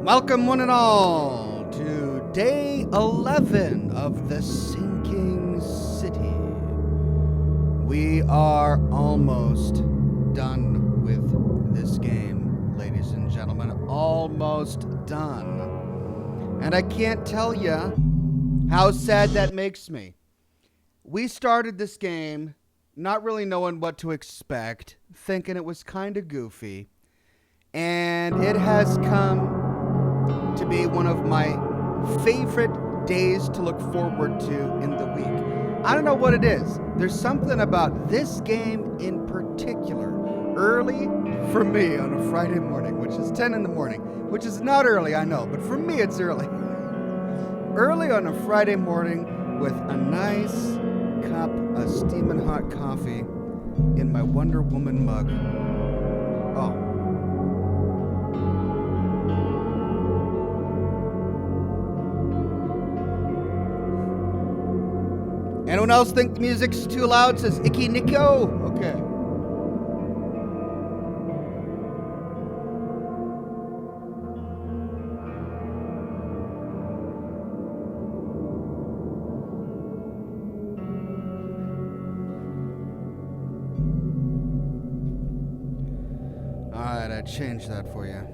Welcome one and all to day 11 of the sinking city. We are almost done with this game, ladies and gentlemen. Almost done. And I can't tell you how sad that makes me. We started this game not really knowing what to expect, thinking it was kind of goofy. And it has come to be one of my favorite days to look forward to in the week. I don't know what it is. There's something about this game in particular. Early for me on a Friday morning, which is 10 in the morning, which is not early, I know, but for me it's early. Early on a Friday morning with a nice cup of steaming hot coffee in my Wonder Woman mug. Oh. Anyone else think the music's too loud? Says Icky Nico. Okay. Alright, I changed that for you.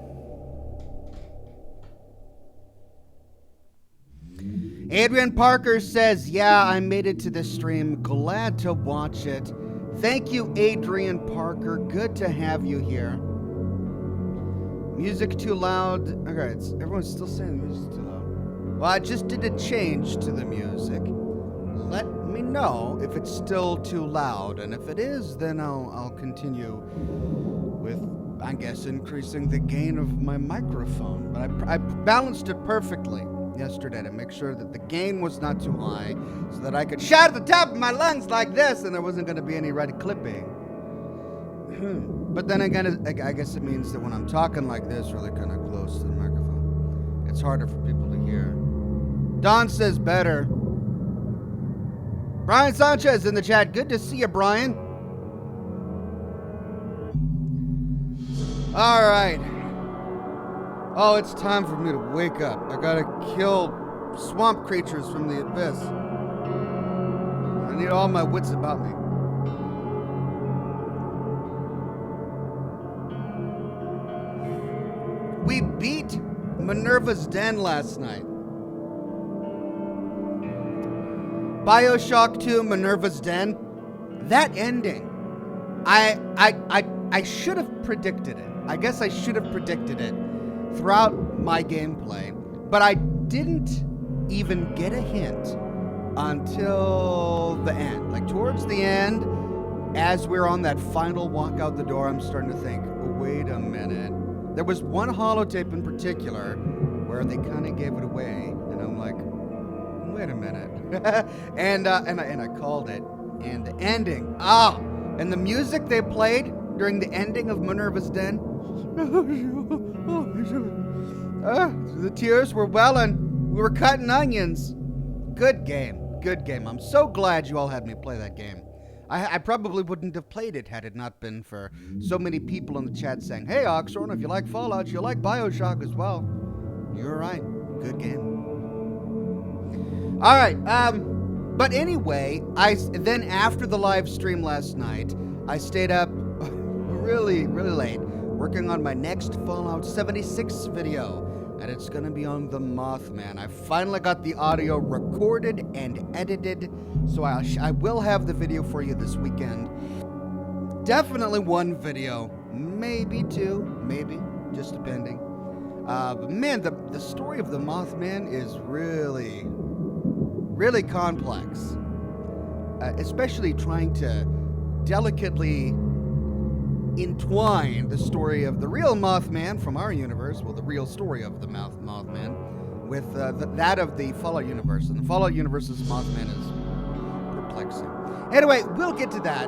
Adrian Parker says, yeah, I made it to the stream. Glad to watch it. Thank you, Adrian Parker. Good to have you here. Music too loud. Okay, everyone's still saying the music's too loud. Well, I just did a change to the music. Let me know if it's still too loud. And if it is, then I'll continue with, I guess, increasing the gain of my microphone. But I balanced it perfectly yesterday to make sure that the gain was not too high so that I could shout at the top of my lungs like this and there wasn't going to be any red clipping. But then again, I guess it means that when I'm talking like this, really kind of close to the microphone, it's harder for people to hear. Don says better. Brian Sanchez in the chat. Good to see you, Brian. All right. Oh, it's time for me to wake up. I gotta kill swamp creatures from the abyss. I need all my wits about me. We beat Minerva's Den last night. BioShock 2, Minerva's Den. That ending. I should have predicted it. I guess I should have predicted it throughout my gameplay, but I didn't even get a hint until the end. Like towards the end, as we're on that final walk out the door, I'm starting to think, oh, wait a minute. There was one holotape in particular where they kind of gave it away, and I'm like, wait a minute. and I called it. And the ending, and the music they played during the ending of Minerva's Den, the tears were welling. We were cutting onions. Good game. Good game. I'm so glad you all had me play that game. I probably wouldn't have played it had it not been for so many people in the chat saying, hey, Oxhorn, if you like Fallout, you like BioShock as well. You're right. Good game. All right. But anyway, then after the live stream last night, I stayed up really, really late working on my next Fallout 76 video, and it's gonna be on the Mothman. I finally got the audio recorded and edited, so I will have the video for you this weekend. Definitely one video, maybe two, maybe, just depending. But man, the story of the Mothman is really, really complex, especially trying to delicately entwine the story of the real Mothman from our universe, well, the real story of the Mothman, with that of the Fallout universe. And the Fallout universe's Mothman is perplexing. Anyway, we'll get to that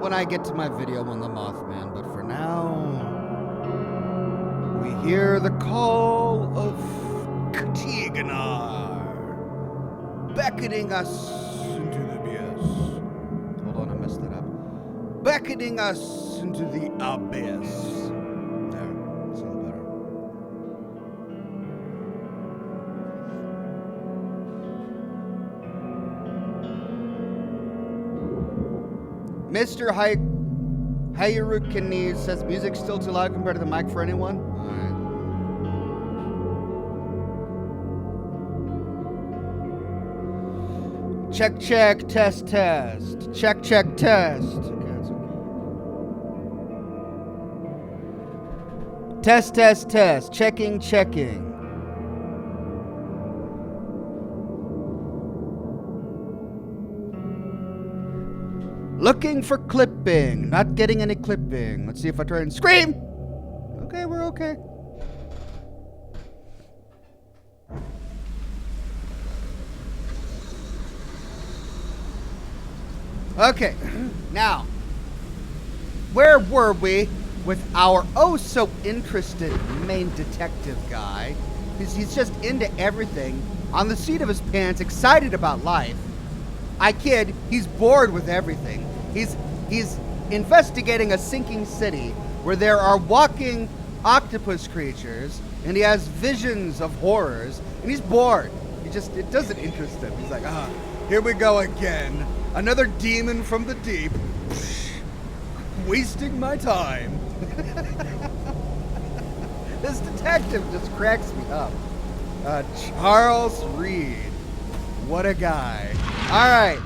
when I get to my video on the Mothman. But for now, we hear the call of Cthygonnaar. beckoning us into the abyss. Hold on, I messed that up. Beckoning us into the abyss. There, that's a little better. Mr. Hayurukani says music's still too loud compared to the mic for anyone. All right. Check, check, test, test. Check, check, test. Okay, that's okay. Test, test, test. Checking, checking. Looking for clipping. Not getting any clipping. Let's see if I try and scream. Okay, we're okay. Okay, now, where were we with our so interested main detective guy? He's just into everything, on the seat of his pants, excited about life. I kid, he's bored with everything. He's investigating a sinking city where there are walking octopus creatures, and he has visions of horrors, and he's bored. It doesn't interest him. He's like, here we go again. Another demon from the deep. Wasting my time. This detective just cracks me up. Charles Reed. What a guy. All right.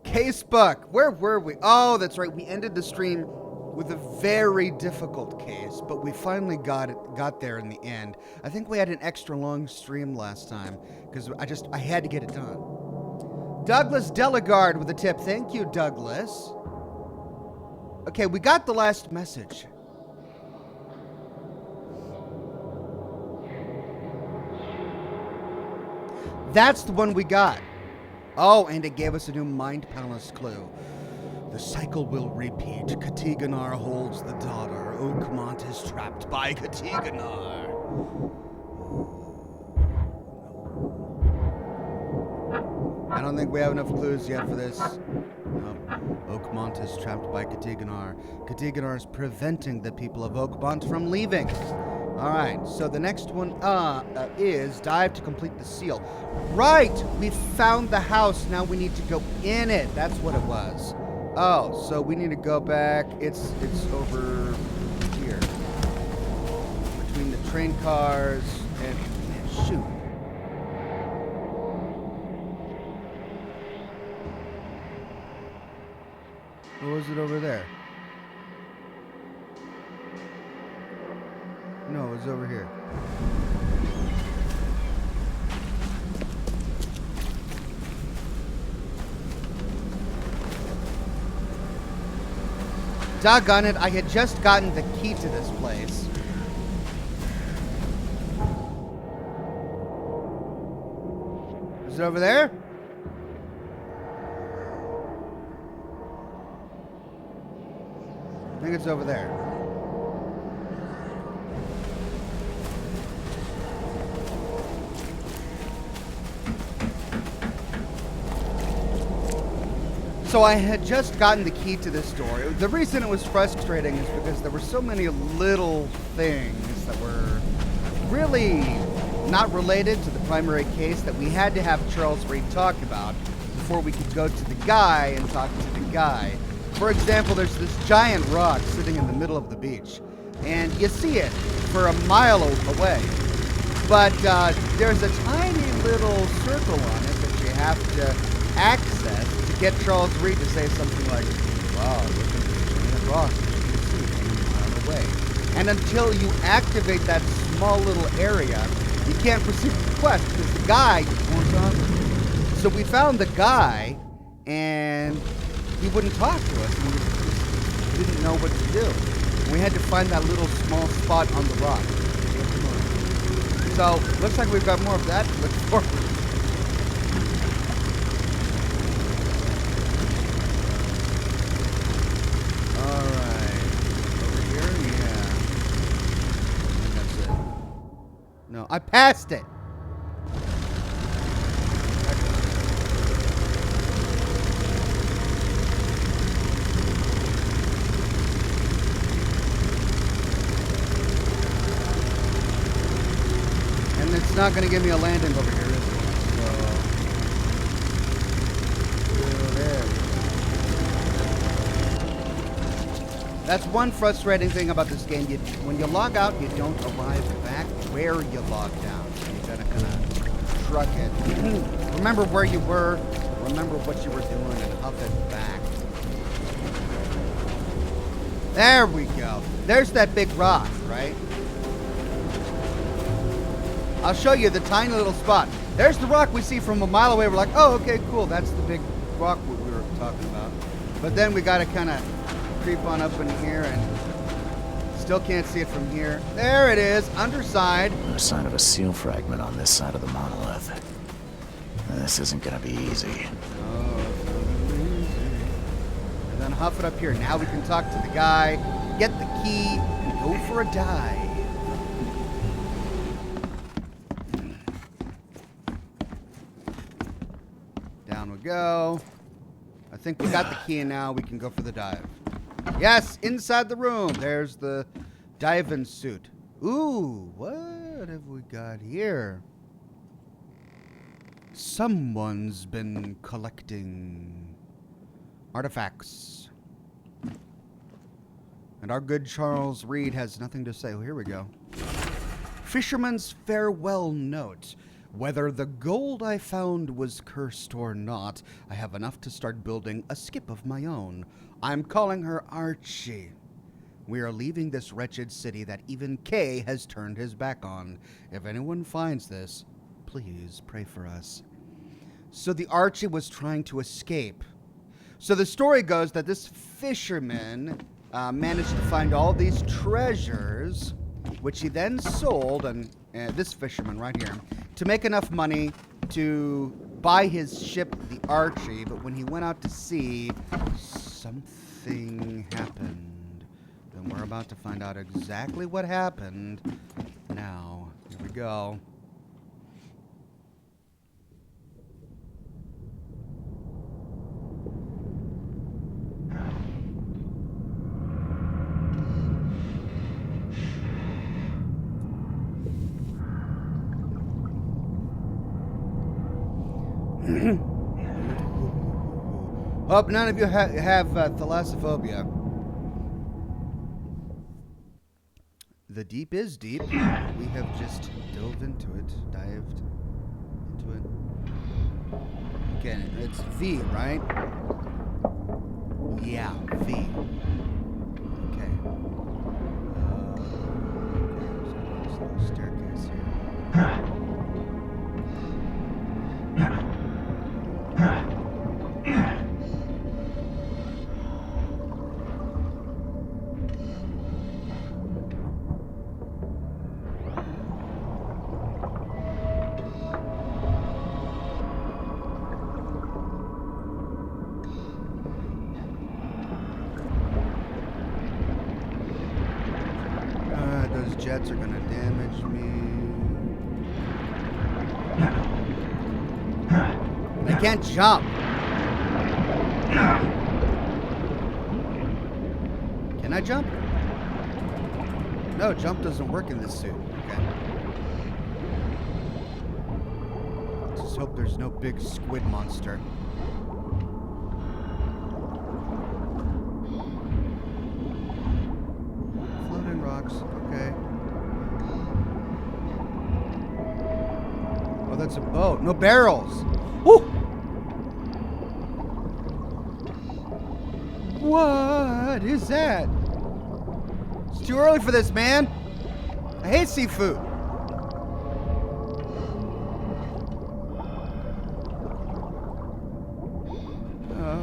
Casebook. Where were we? Oh, that's right. We ended the stream with a very difficult case, but we finally got there in the end. I think we had an extra long stream last time because I had to get it done. Douglas Delegard with a tip. Thank you, Douglas. Okay, we got the last message. That's the one we got. Oh, and it gave us a new Mind Palace clue. The cycle will repeat. Cthygonnaar holds the daughter. Oakmont is trapped by Cthygonnaar. I don't think we have enough clues yet for this. No. Oakmont is trapped by Cthygonnaar. Cthygonnaar is preventing the people of Oakmont from leaving. Alright, so the next one is dive to complete the seal. Right! We found the house. Now we need to go in it. That's what it was. Oh, so we need to go back. It's over here. Between the train cars and shoot. Or was it over there? No, it's over here. Doggone it, I had just gotten the key to this place. Is it over there? I think it's over there. So I had just gotten the key to this door. The reason it was frustrating is because there were so many little things that were really not related to the primary case that we had to have Charles Reed talk about before we could go to the guy and talk to the guy. For example, there's this giant rock sitting in the middle of the beach, and you see it for a mile away. But there's a tiny little circle on it that you have to access to get Charles Reed to say something like, wow, look at this giant rock that you can see a mile away. And until you activate that small little area, you can't proceed with the quest because the guy won't talk to you. So we found the guy, and he wouldn't talk to us. We didn't know what to do. We had to find that little small spot on the rock. So, looks like we've got more of that to look forward to. Alright. Over here? Yeah. I think that's it. No, I passed it! It's not going to give me a landing over here, is it? So, there we go. That's one frustrating thing about this game. When you log out, you don't arrive back where you logged out. So you got to kind of truck it. Remember where you were, remember what you were doing, and huff it back. There we go. There's that big rock, right? I'll show you the tiny little spot. There's the rock we see from a mile away. We're like, oh, okay, cool. That's the big rock we were talking about. But then we got to kind of creep on up in here and still can't see it from here. There it is, underside. No sign of a seal fragment on this side of the monolith. This isn't going to be easy. Oh, and then huff it up here. Now we can talk to the guy, get the key, and go for a dive. Down we go. I think we got the key, and now we can go for the dive. Yes, inside the room. There's the diving suit. Ooh, what have we got here? Someone's been collecting artifacts. And our good Charles Reed has nothing to say. Oh, here we go. Fisherman's farewell note. Whether the gold I found was cursed or not, I have enough to start building a skip of my own. I'm calling her Archie. We are leaving this wretched city that even Kay has turned his back on. If anyone finds this, please pray for us. So the Archie was trying to escape. So the story goes that this fisherman managed to find all these treasures, which he then sold, and this fisherman right here, to make enough money to buy his ship, the Archie. But when he went out to sea, something happened. And we're about to find out exactly what happened. Now, here we go. Hope none of you have thalassophobia. The deep is deep. We have just dived into it. Okay, it's V, right? Yeah, V. Okay. There's a little staircase here. Those jets are gonna damage me. I can't jump. Can I jump? No, jump doesn't work in this suit. Okay. Just hope there's no big squid monster. Floating rocks. Okay. Oh, that's a boat. No barrels. Woo! What is that? It's too early for this, man. I hate seafood.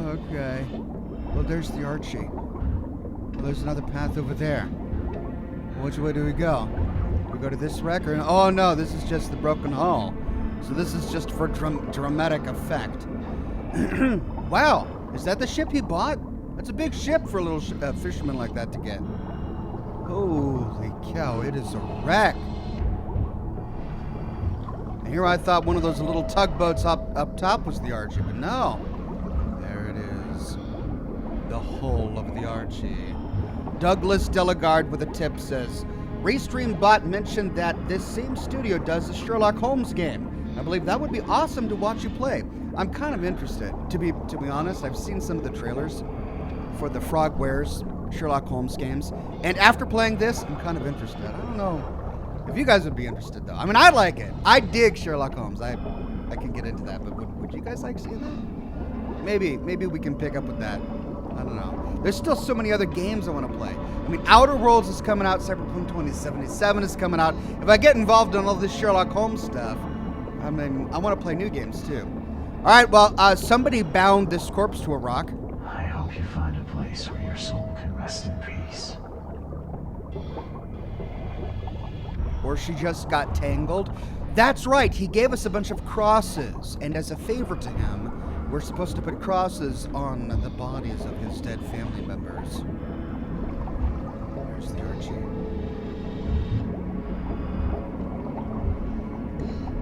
Okay. Well, there's the Archie. Well, there's another path over there. Which way do we go? We go to this wreck or... Oh, no, this is just the broken hull. So this is just for dramatic effect. Wow. Is that the ship he bought? That's a big ship for a little fisherman like that to get. Holy cow, it is a wreck. And here I thought one of those little tugboats up top was the Archie, but no. There it is. The hull of the Archie. Douglas Delegard with a tip says, Restreambot mentioned that this same studio does a Sherlock Holmes game. I believe that would be awesome to watch you play. I'm kind of interested. To be honest, I've seen some of the trailers for the Frogwares Sherlock Holmes games, and after playing this, I'm kind of interested. I don't know if you guys would be interested, though. I mean, I like it. I dig Sherlock Holmes. I can get into that, but would you guys like seeing that? Maybe we can pick up with that. I don't know. There's still so many other games I want to play. I mean, Outer Worlds is coming out. Cyberpunk 2077 is coming out. If I get involved in all this Sherlock Holmes stuff, I mean, I want to play new games, too. All right, well, somebody bound this corpse to a rock. I hope you find a place where your soul can rest in peace. Or she just got tangled. That's right, he gave us a bunch of crosses, and as a favor to him, we're supposed to put crosses on the bodies of his dead family members. There's the Archie.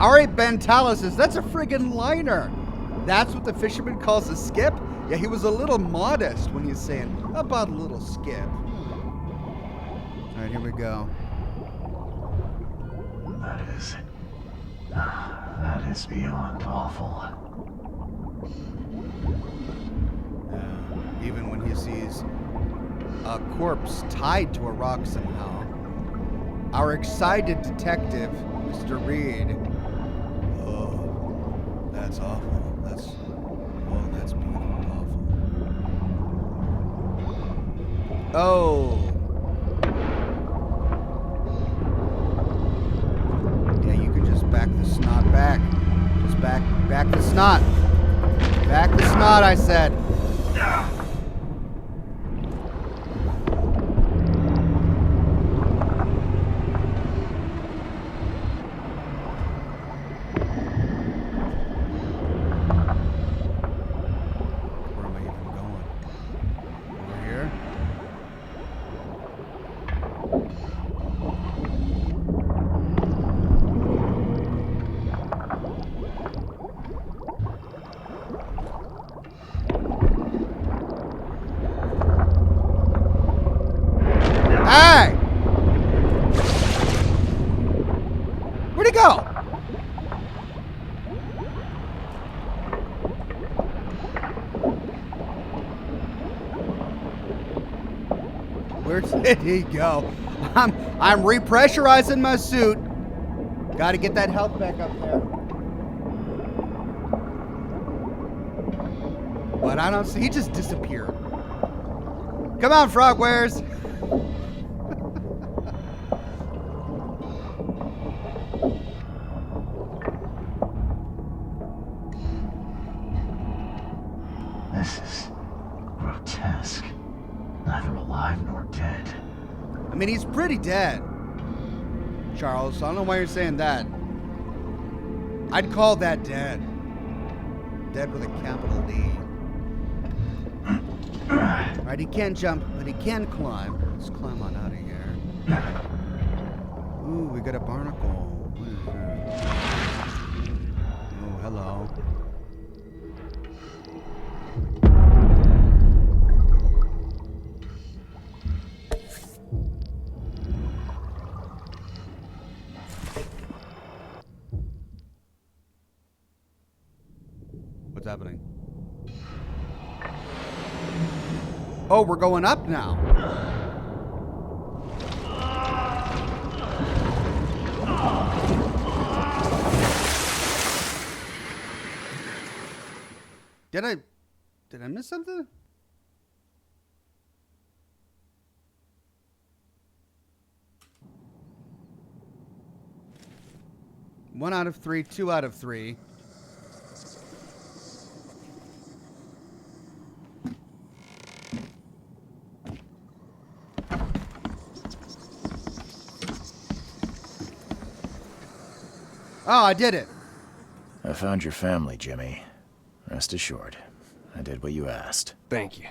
Alright, Ben Talis says, that's a friggin' liner. That's what the fisherman calls a skip? Yeah, he was a little modest when he's saying, about a little skip. Alright, here we go. That is beyond awful. Even when he sees a corpse tied to a rock somehow, our excited detective, Mr. Reed. Oh, that's awful. That's beyond awful. Oh. Yeah, you can just back the snot back. Just back the snot. Back the snot, I said. Hey! Where'd he go? Where did he go? I'm repressurizing my suit. Got to get that health back up there. But I don't see. He just disappeared. Come on, Frogwares. This is grotesque. Neither alive nor dead. I mean, he's pretty dead, Charles. I don't know why you're saying that. I'd call that dead. Dead with a capital D. Right, he can't jump, but he can climb. Let's climb on out of here. Ooh, we got a barnacle. What is that? Oh, hello. What's happening? Oh, we're going up now. Did I miss something? One out of three, 2 out of 3. Oh, I did it. I found your family, Jimmy. Rest assured, I did what you asked. Thank you.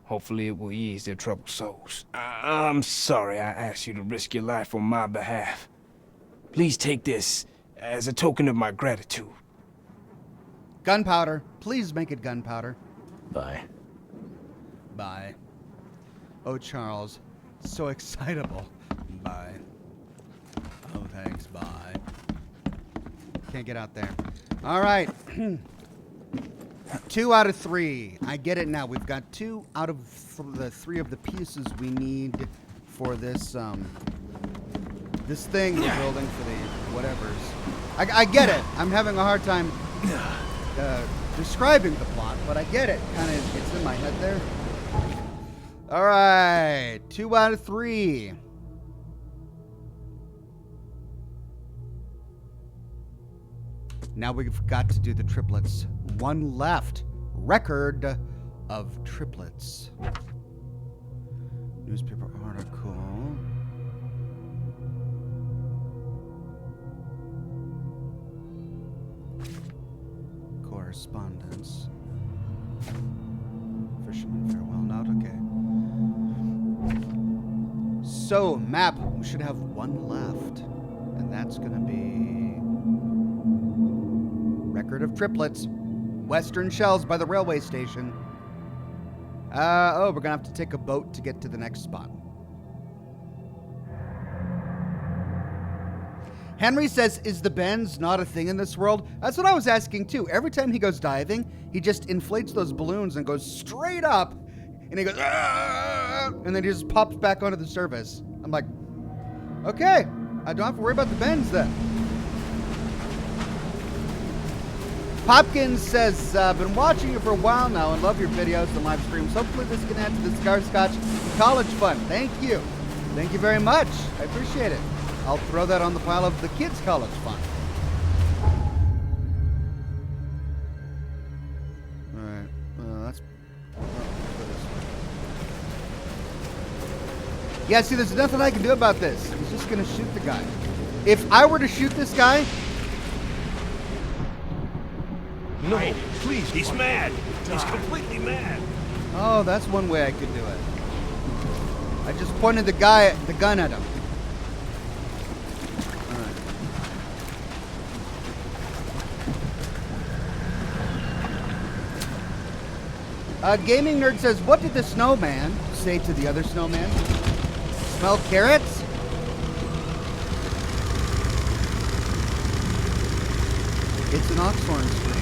Hopefully it will ease their troubled souls. I'm sorry I asked you to risk your life on my behalf. Please take this as a token of my gratitude. Gunpowder. Please make it gunpowder. Bye. Bye. Oh, Charles. So excitable. Bye. Thanks, bye. Can't get out there. All right. 2 out of 3. I get it now. We've got 2 out of the 3 of the pieces we need for this this thing we're building for the whatevers. I get it. I'm having a hard time describing the plot, but I get it. Kind of, it's in my head there. All right, 2 out of 3. Now we've got to do the triplets. 1 left. Record of triplets. Newspaper article. Correspondence. Fisherman farewell note. Okay. So, map. We should have 1 left. And that's going to be... Record of triplets. Western Shells by the railway station. Oh, we're going to have to take a boat to get to the next spot. Henry says, is the bends not a thing in this world? That's what I was asking too. Every time he goes diving, he just inflates those balloons and goes straight up. And he goes, "Aah!" And then he just pops back onto the surface. I'm like, okay, I don't have to worry about the bends then. Popkins says, been watching you for a while now and love your videos and live streams. Hopefully this can add to the Cigar Scotch College Fund. Thank you. Thank you very much. I appreciate it. I'll throw that on the pile of the kids' college fund. All right. That's... Yeah, see, there's nothing I can do about this. He's just going to shoot the guy. If I were to shoot this guy... No, please, he's mad. He's completely mad. Oh, that's one way I could do it. I just pointed the gun at him. Gaming Nerd says, what did the snowman say to the other snowman? Smell carrots? It's an Oxhorn stream.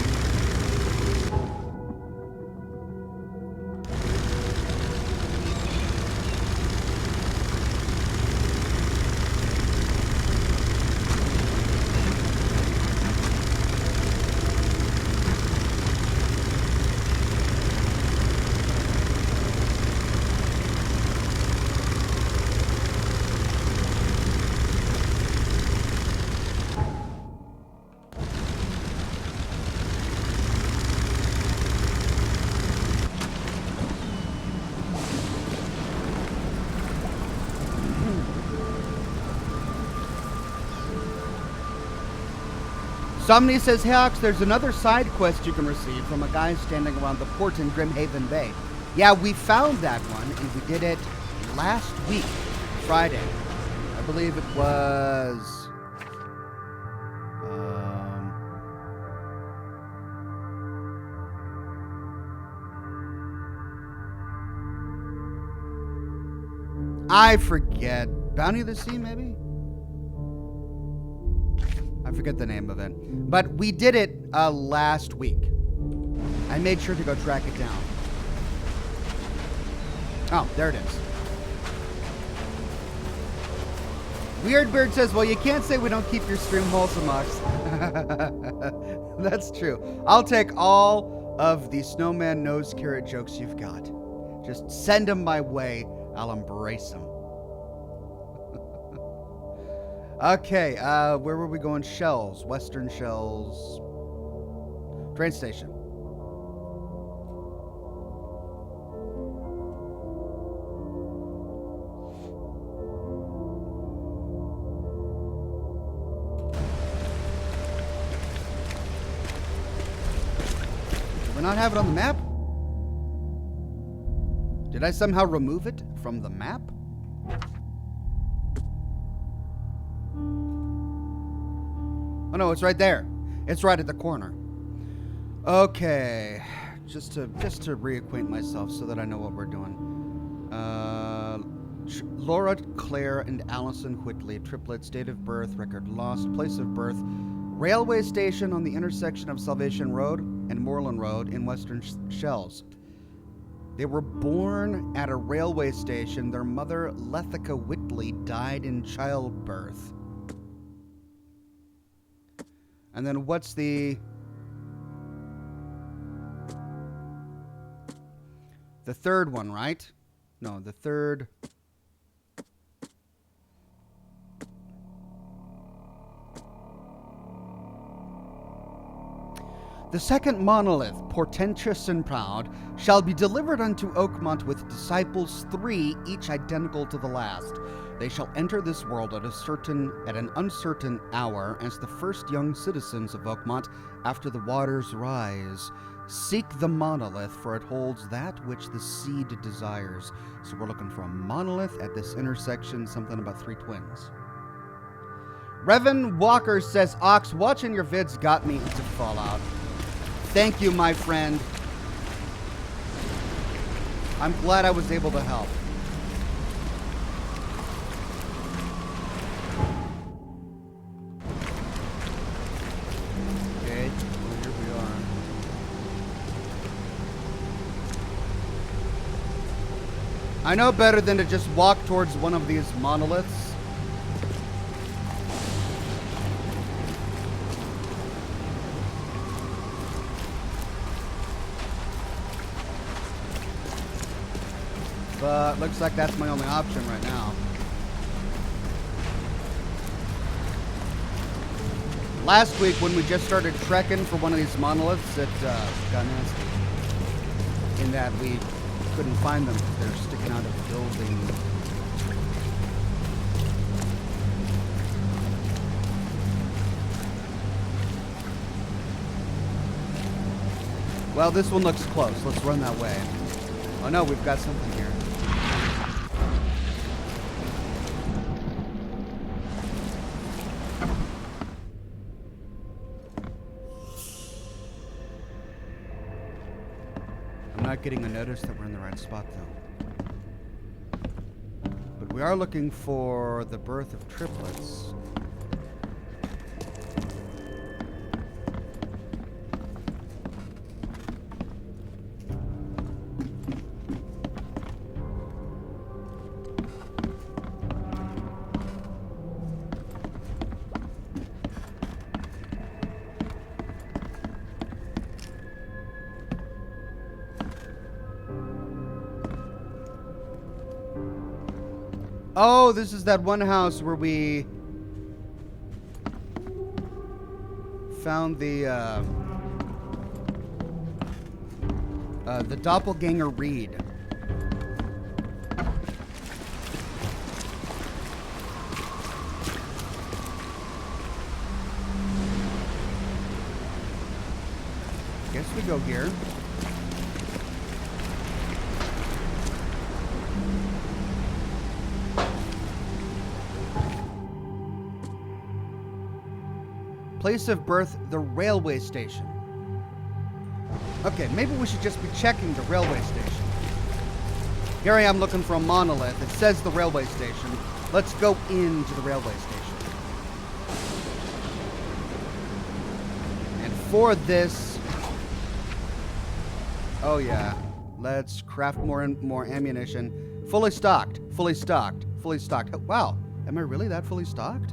Somebody says, hey, Ox, there's another side quest you can receive from a guy standing around the port in Grimhaven Bay. Yeah, we found that one, and we did it last week, Friday. I believe it was... I forget. Bounty of the Sea, maybe? I forget the name of it. But we did it last week. I made sure to go track it down. Oh, there it is. Weirdbeard says, well, you can't say we don't keep your stream wholesome, Ox. That's true. I'll take all of the snowman nose carrot jokes you've got. Just send them my way. I'll embrace them. Okay, where were we going? Shells. Western Shells. Train station. Did we not have it on the map? Did I somehow remove it from the map? Oh no, it's right there. It's right at the corner. Okay, just to reacquaint myself so that I know what we're doing. Laura, Claire, and Allison Whitley. Triplets, date of birth, record lost, place of birth, railway station on the intersection of Salvation Road and Moreland Road in Western Shells. They were born at a railway station. Their mother, Lethica Whitley, died in childbirth. And then what's the third one, right? No, the third. The second monolith, portentous and proud, shall be delivered unto Oakmont with disciples 3, each identical to the last. They shall enter this world at an uncertain hour, as the first young citizens of Oakmont after the waters rise. Seek the monolith, for it holds that which the seed desires. So we're looking for a monolith at this intersection, something about 3 twins. Revan Walker says, Ox, watching your vids got me into Fallout. Thank you, my friend. I'm glad I was able to help. Okay, well, here we are. I know better than to just walk towards one of these monoliths. But looks like that's my only option right now. Last week when we just started trekking for one of these monoliths, it got nasty. In that we couldn't find them because they're sticking out of buildings. Well, this one looks close. Let's run that way. Oh no, we've got something here. I'm not getting a notice that we're in the right spot though. But we are looking for the birth of triplets. Oh, this is that one house where we found the doppelganger reed. Guess we go here. Place of birth, the railway station. Okay, maybe we should just be checking the railway station. Here I am looking for a monolith. It says the railway station. Let's go into the railway station. And for this... Oh yeah. Let's craft more ammunition. Fully stocked. Fully stocked. Fully stocked. Oh, wow. Am I really that fully stocked?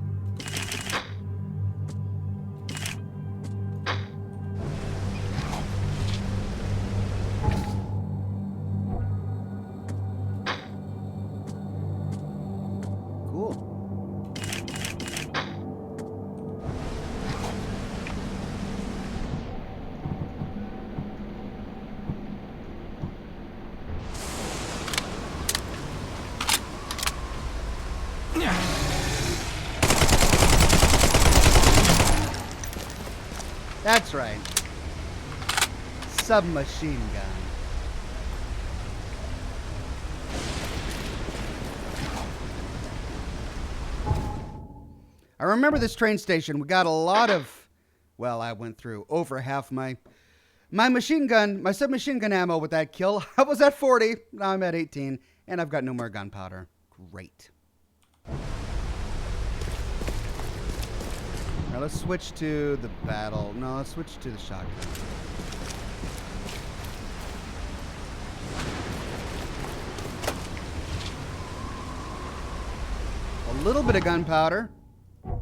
That's right. Submachine gun. I remember this train station. We got a lot of, well, I went through over half my machine gun, my submachine gun ammo with that kill. I was at 40. Now I'm at 18, and I've got no more gunpowder. Great. Now let's switch to the battle. No, let's switch to the shotgun. A little bit of gunpowder. It's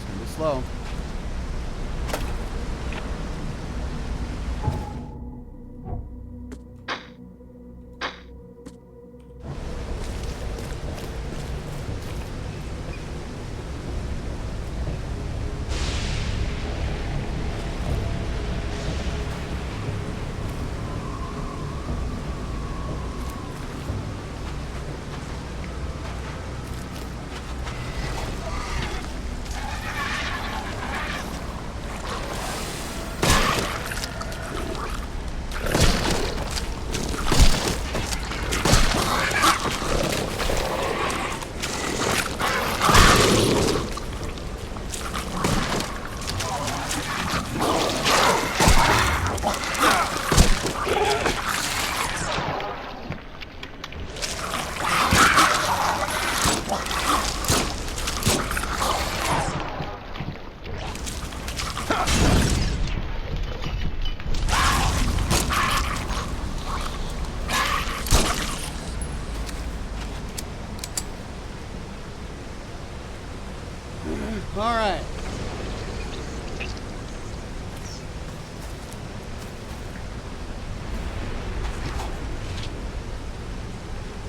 gonna be slow. All right.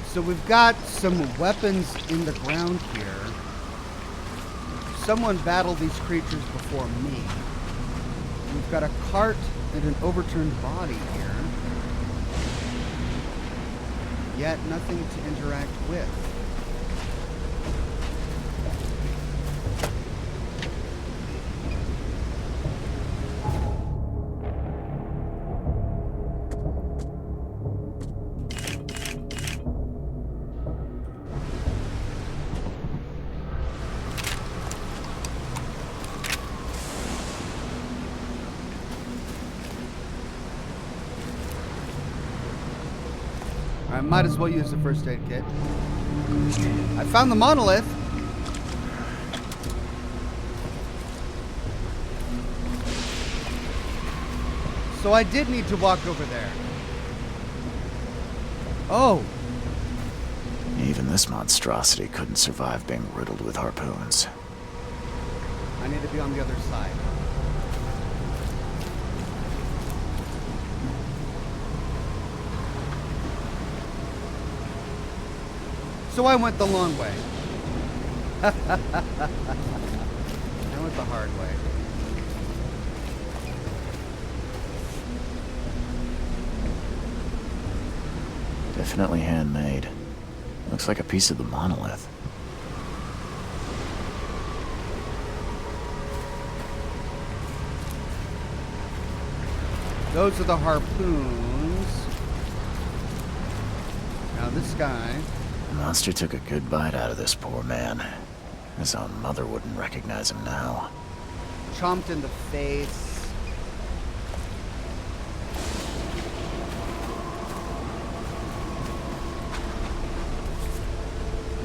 So we've got some weapons in the ground here. Someone battled these creatures before me. We've got a cart and an overturned body here. Yet nothing to interact with. I might as well use the first aid kit. I found the monolith. So I did need to walk over there. Oh. Even this monstrosity couldn't survive being riddled with harpoons. I need to be on the other side. So I went the long way. I went the hard way. Definitely handmade. Looks like a piece of the monolith. Those are the harpoons. Now this guy. The monster took a good bite out of this poor man. His own mother wouldn't recognize him now. Chomped in the face.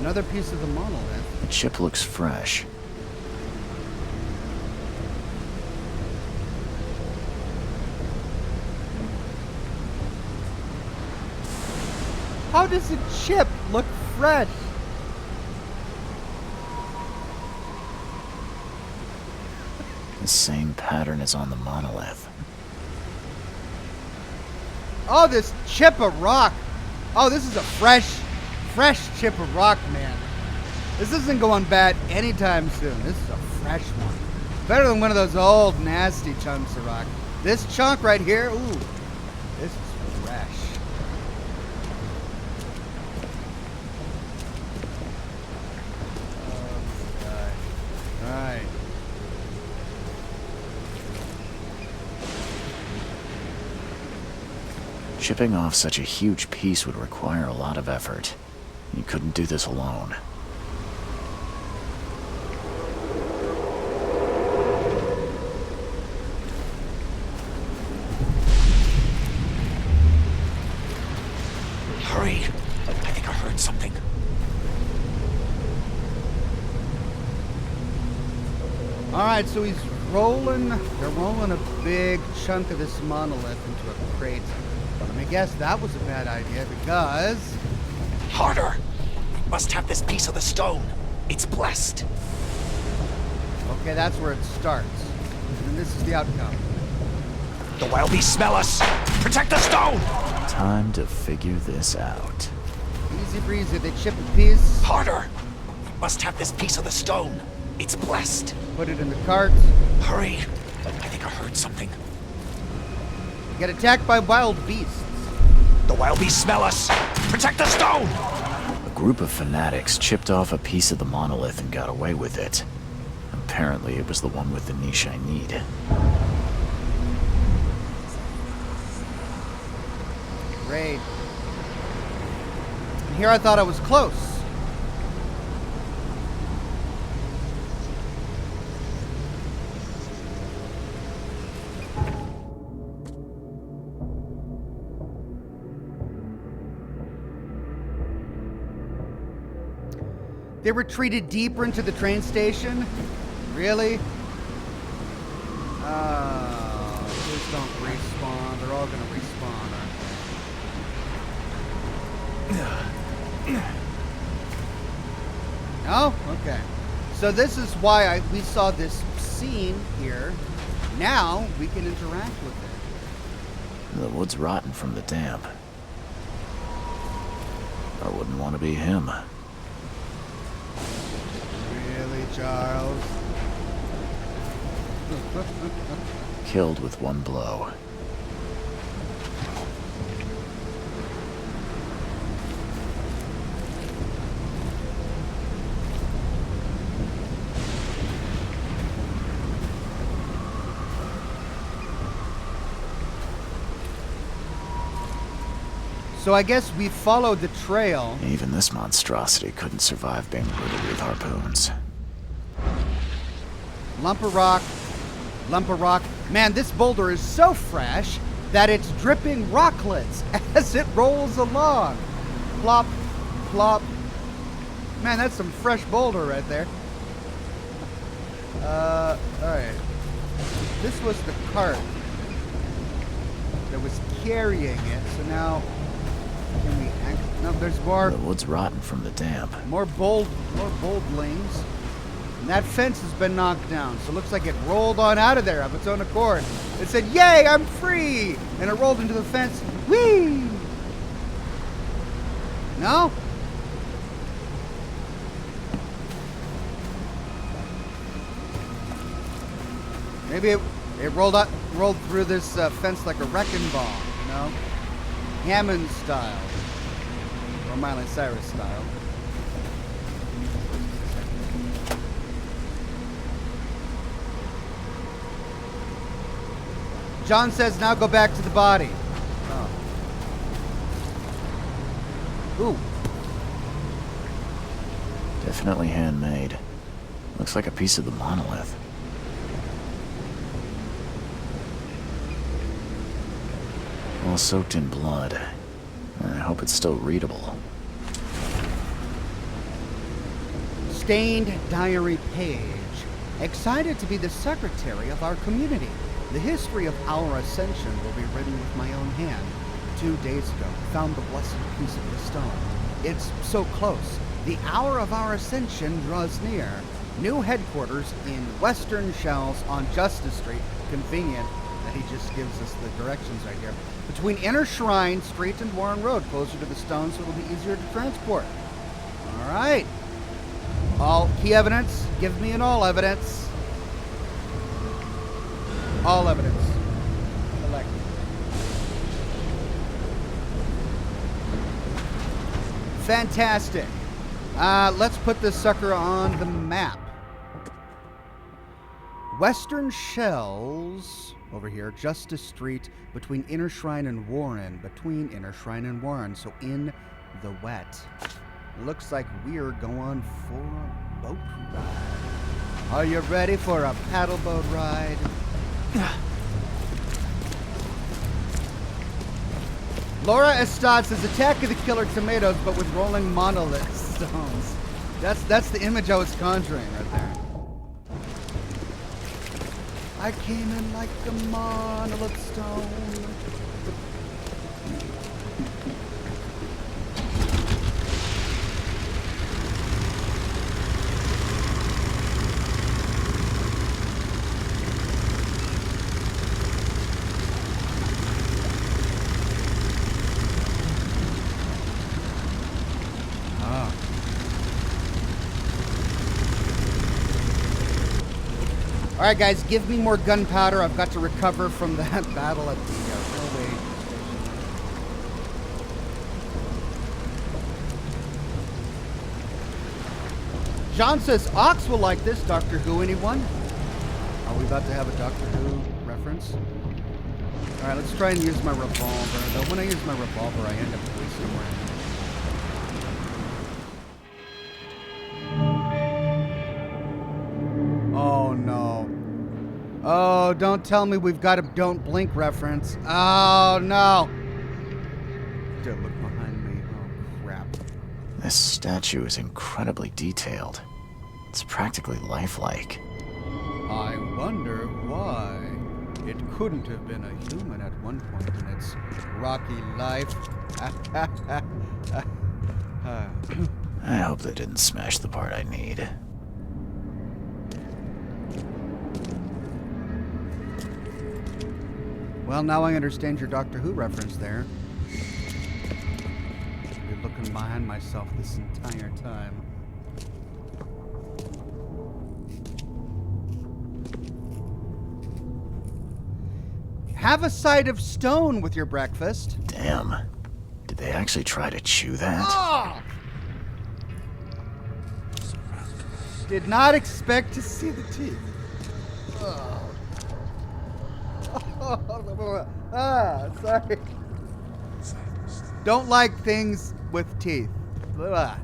Another piece of the monolith. The chip looks fresh. How does a chip look fresh? The same pattern as on the monolith. Oh, this chip of rock. Oh, this is a fresh chip of rock, man. This isn't going bad anytime soon. This is a fresh one. Better than one of those old, nasty chunks of rock. This chunk right here, ooh, this is fresh. Alright. Chipping off such a huge piece would require a lot of effort. You couldn't do this alone. Alright, so they're rolling a big chunk of this monolith into a crate. Let me guess, that was a bad idea because... Harder! We must have this piece of the stone. It's blessed. Okay, that's where it starts. And this is the outcome. The wild beasts smell us! Protect the stone! Time to figure this out. Easy breezy, they chip a piece. Harder! We must have this piece of the stone. It's blessed. Put it in the cart. Hurry! I think I heard something. Get attacked by wild beasts. The wild beasts smell us! Protect the stone! A group of fanatics chipped off a piece of the monolith and got away with it. Apparently it was the one with the niche I need. Great. And here I thought I was close. They retreated deeper into the train station? Really? Please don't respawn. They're all gonna respawn. No? Okay. So this is why we saw this scene here. Now we can interact with it. The wood's rotten from the damp. I wouldn't want to be him. Really, Charles? Killed with one blow. So I guess we followed the trail. Even this monstrosity couldn't survive being riddled with harpoons. Lump of rock. Lump of rock. Man, this boulder is so fresh that it's dripping rocklets as it rolls along. Plop, plop. Man, that's some fresh boulder right there. Alright. This was the cart that was carrying it, so now can we no, there's more. The wood's rotten from the damp. More boldlings. And that fence has been knocked down, so it looks like it rolled on out of there of its own accord. It said, "Yay, I'm free!" And it rolled into the fence. Whee! No? Maybe it rolled through this fence like a wrecking ball, you know? Hammond style. Or Miley Cyrus style. John says, now go back to the body. Oh. Ooh. Definitely handmade. Looks like a piece of the monolith. All soaked in blood. I hope it's still readable. Stained diary page. Excited to be the secretary of our community. The history of our ascension will be written with my own hand. 2 days ago, found the blessed piece of the stone. It's so close. The hour of our ascension draws near. New headquarters in Western Shells on Justice Street. Convenient that he just gives us the directions right here. Between Inner Shrine Street and Warren Road, closer to the stone, so it'll be easier to transport. All right. All key evidence. Give me an all evidence. All evidence. Elect. Fantastic. Let's put this sucker on the map. Western Shells, over here, Justice Street, between Inner Shrine and Warren. Between Inner Shrine and Warren, so in the wet. Looks like we're going for a boat ride. Are you ready for a paddle boat ride? Laura Estad says, Attack of the Killer Tomatoes, but with rolling monolith stones. That's the image I was conjuring right there. I came in like a monolith stone. All right, guys, give me more gunpowder. I've got to recover from that battle at the railway station. John says, Ox will like this. Doctor Who, anyone? Are we about to have a Doctor Who reference? All right, let's try and use my revolver. Though when I use my revolver, I end up wasting more ammo. Oh, no. Oh, don't tell me we've got a Don't Blink reference. Oh, no. Don't look behind me. Oh, crap. This statue is incredibly detailed. It's practically lifelike. I wonder why. It couldn't have been a human at one point in its rocky life. I hope they didn't smash the part I need. Well, now I understand your Doctor Who reference there. I've been looking behind myself this entire time. Have a side of stone with your breakfast. Damn. Did they actually try to chew that? Oh! Did not expect to see the teeth. Oh. Sorry. Don't like things with teeth. Ugh.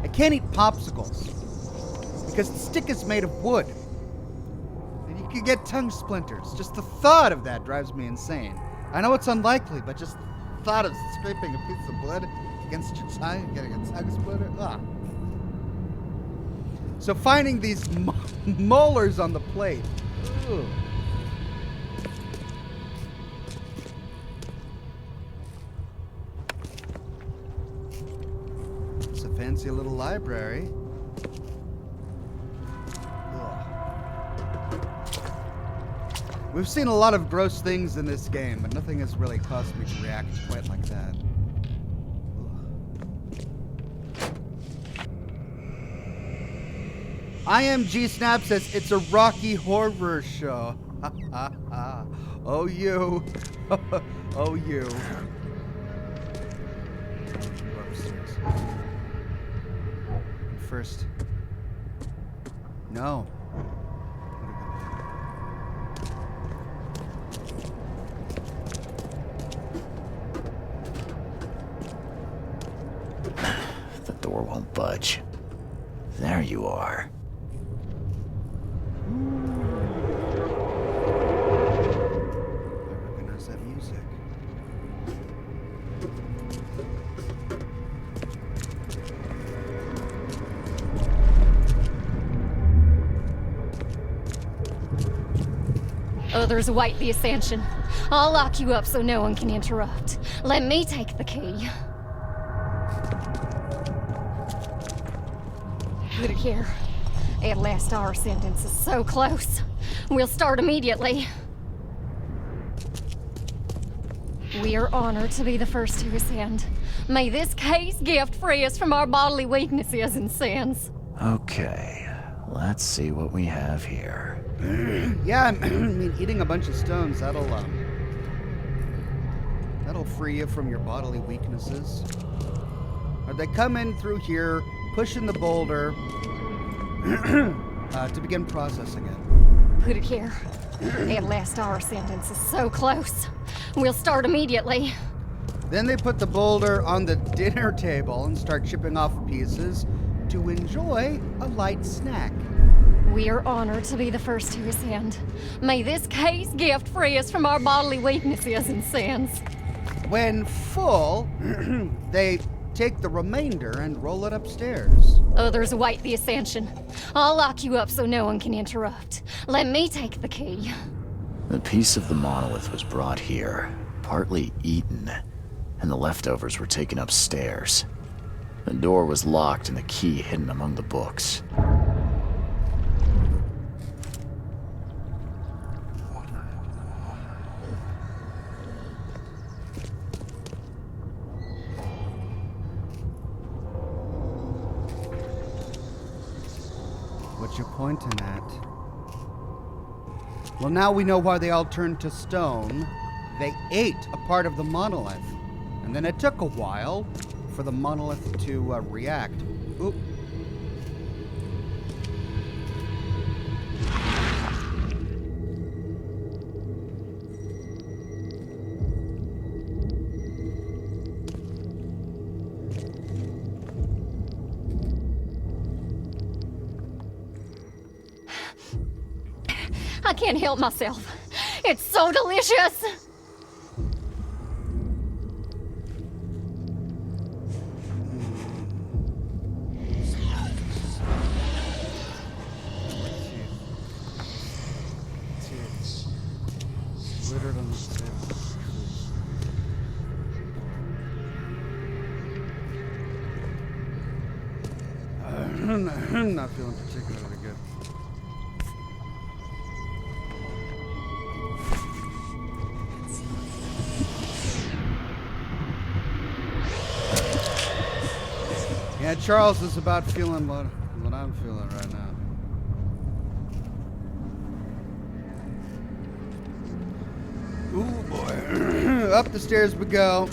I can't eat popsicles because the stick is made of wood. And you can get tongue splinters. Just the thought of that drives me insane. I know it's unlikely, but just the thought of scraping a piece of wood against your tongue and getting a tongue splinter. Ugh. So finding these molars on the plate. Ugh. It's a fancy little library. Ugh. We've seen a lot of gross things in this game, but nothing has really caused me to react quite like that. IMG Snap says it's a Rocky Horror show. Oh, you. Oh, you. Go upstairs. First. No. The door won't budge. There you are. I recognize that music. Others await the ascension. I'll lock you up so no one can interrupt. Let me take the key. Put it here. At last, our sentence is so close. We'll start immediately. We are honored to be the first to ascend. May this case gift free us from our bodily weaknesses and sins. Okay, let's see what we have here. Yeah, I mean, eating a bunch of stones, that'll free you from your bodily weaknesses. Or they come in through here, pushing the boulder to begin processing it. Put it here. At last, our sentence is so close. We'll start immediately. Then they put the boulder on the dinner table and start chipping off pieces to enjoy a light snack. We are honored to be the first to ascend. May this case gift free us from our bodily weaknesses and sins. When full, they take the remainder and roll it upstairs. Others await the ascension. I'll lock you up so no one can interrupt. Let me take the key. The piece of the monolith was brought here, partly eaten, and the leftovers were taken upstairs. The door was locked and the key hidden among the books. What you pointing at? Well, now we know why they all turned to stone. They ate a part of the monolith. And then it took a while for the monolith to react. Oop. I can't help myself. It's so delicious. Littered on the stairs. I'm not feeling particularly good. Yeah, Charles is about feeling what I'm feeling right now. Ooh, boy. Up the stairs we go.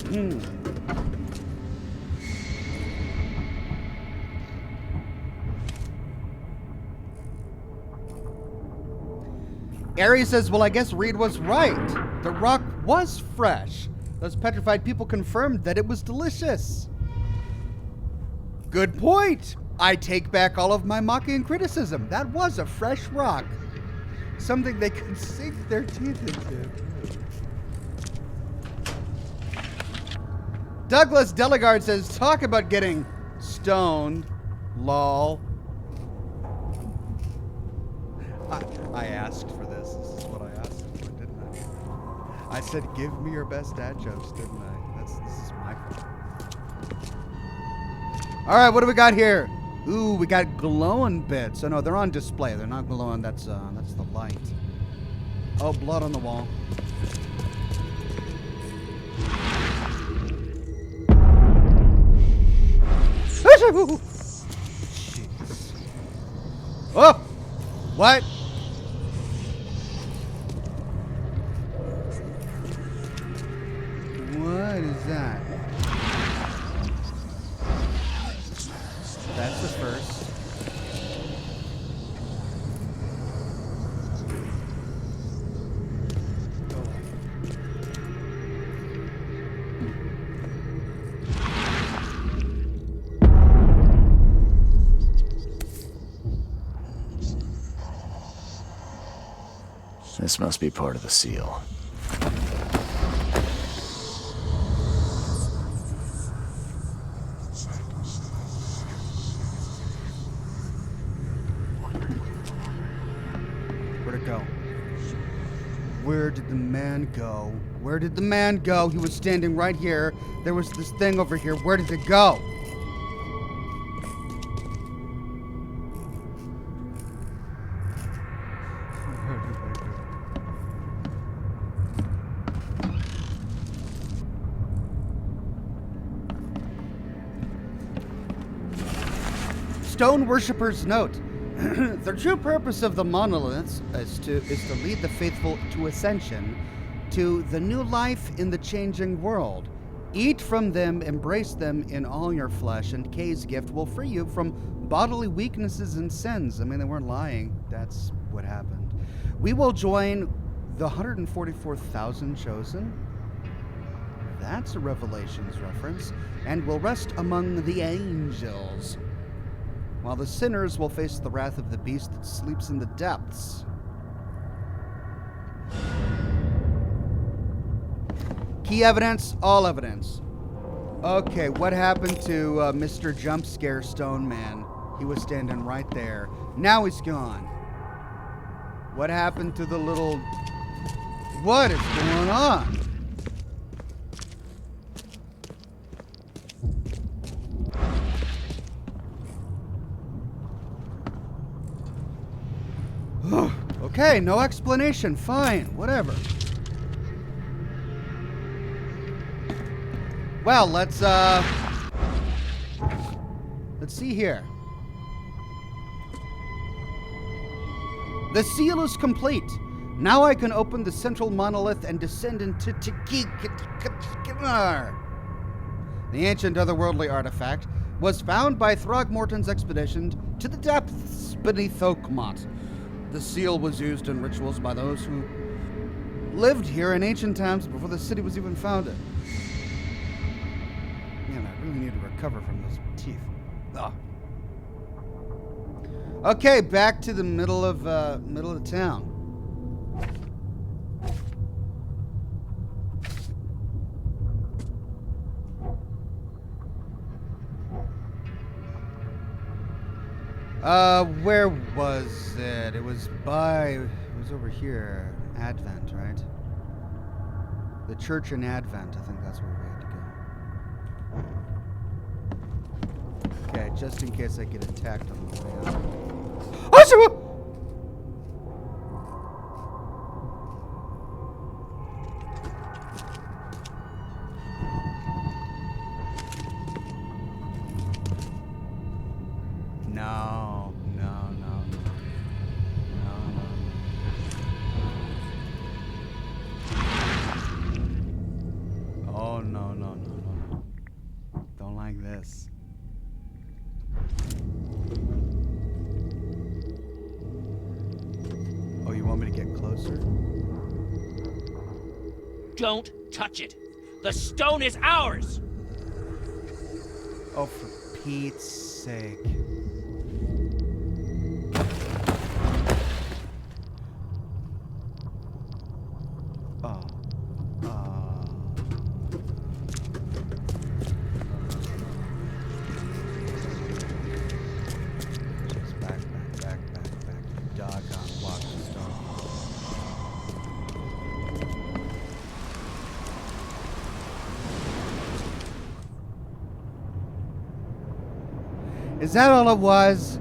Ares says, well, I guess Reed was right. The rock was fresh. Those petrified people confirmed that it was delicious. Good point. I take back all of my mocking criticism. That was a fresh rock. Something they could sink their teeth into. Douglas Delegard says, talk about getting stoned. Lol. I asked for this. This is what I asked for, didn't I? I said, give me your best dad jokes, didn't I? This is my fault. All right, what do we got here? Ooh, we got glowing bits. Oh no, they're on display. They're not glowing. That's the light. Oh, blood on the wall. Jeez. Oh, what? What is that? That's the first. This must be part of the seal. Where'd it go? Where did the man go? Where did the man go? He was standing right here. There was this thing over here. Where did it go? Stone worshippers note, the true purpose of the monoliths is to lead the faithful to ascension, to the new life in the changing world. Eat from them, embrace them in all your flesh, and Kay's gift will free you from bodily weaknesses and sins. I mean, they weren't lying. That's what happened. We will join the 144,000 chosen. That's a Revelations reference. And will rest among the angels, while the sinners will face the wrath of the beast that sleeps in the depths. Key evidence, all evidence. Okay, what happened to Mr. Jump Scare Stone Man? He was standing right there. Now he's gone. What happened to the little... What is going on? Okay, no explanation. Fine, whatever. Well, let's see here. The seal is complete. Now I can open the central monolith and descend into Cthygonnaar. The ancient otherworldly artifact was found by Throgmorton's expedition to the depths beneath Oakmont. The seal was used in rituals by those who lived here in ancient times before the city was even founded. Man, I really need to recover from those teeth. Ugh. Okay, back to the middle of town. Where was it? It was over here. Advent, right? The church in Advent. I think that's where we had to go. Okay, just in case I get attacked on the way out. Oh, Don't touch it. The stone is ours. Oh, for Pete's sake. Just back. Doggone blocks of stone. Is that all it was?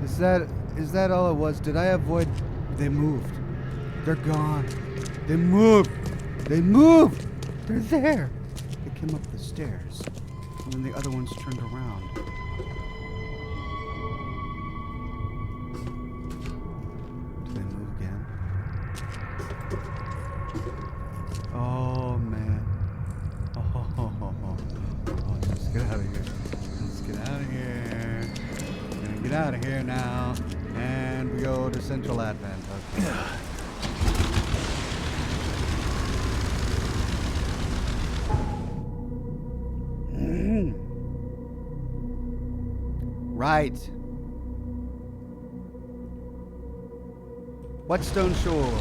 Is that all it was? Did I avoid? They moved. They're gone. They moved. They moved. They're there. They came up the stairs. And then the other ones turned around. Did they move again? Oh, man. Oh, just get out of here. Get out of here. We're gonna get out of here now. And we go to Central Advent. Okay. Right. Whetstone Shore.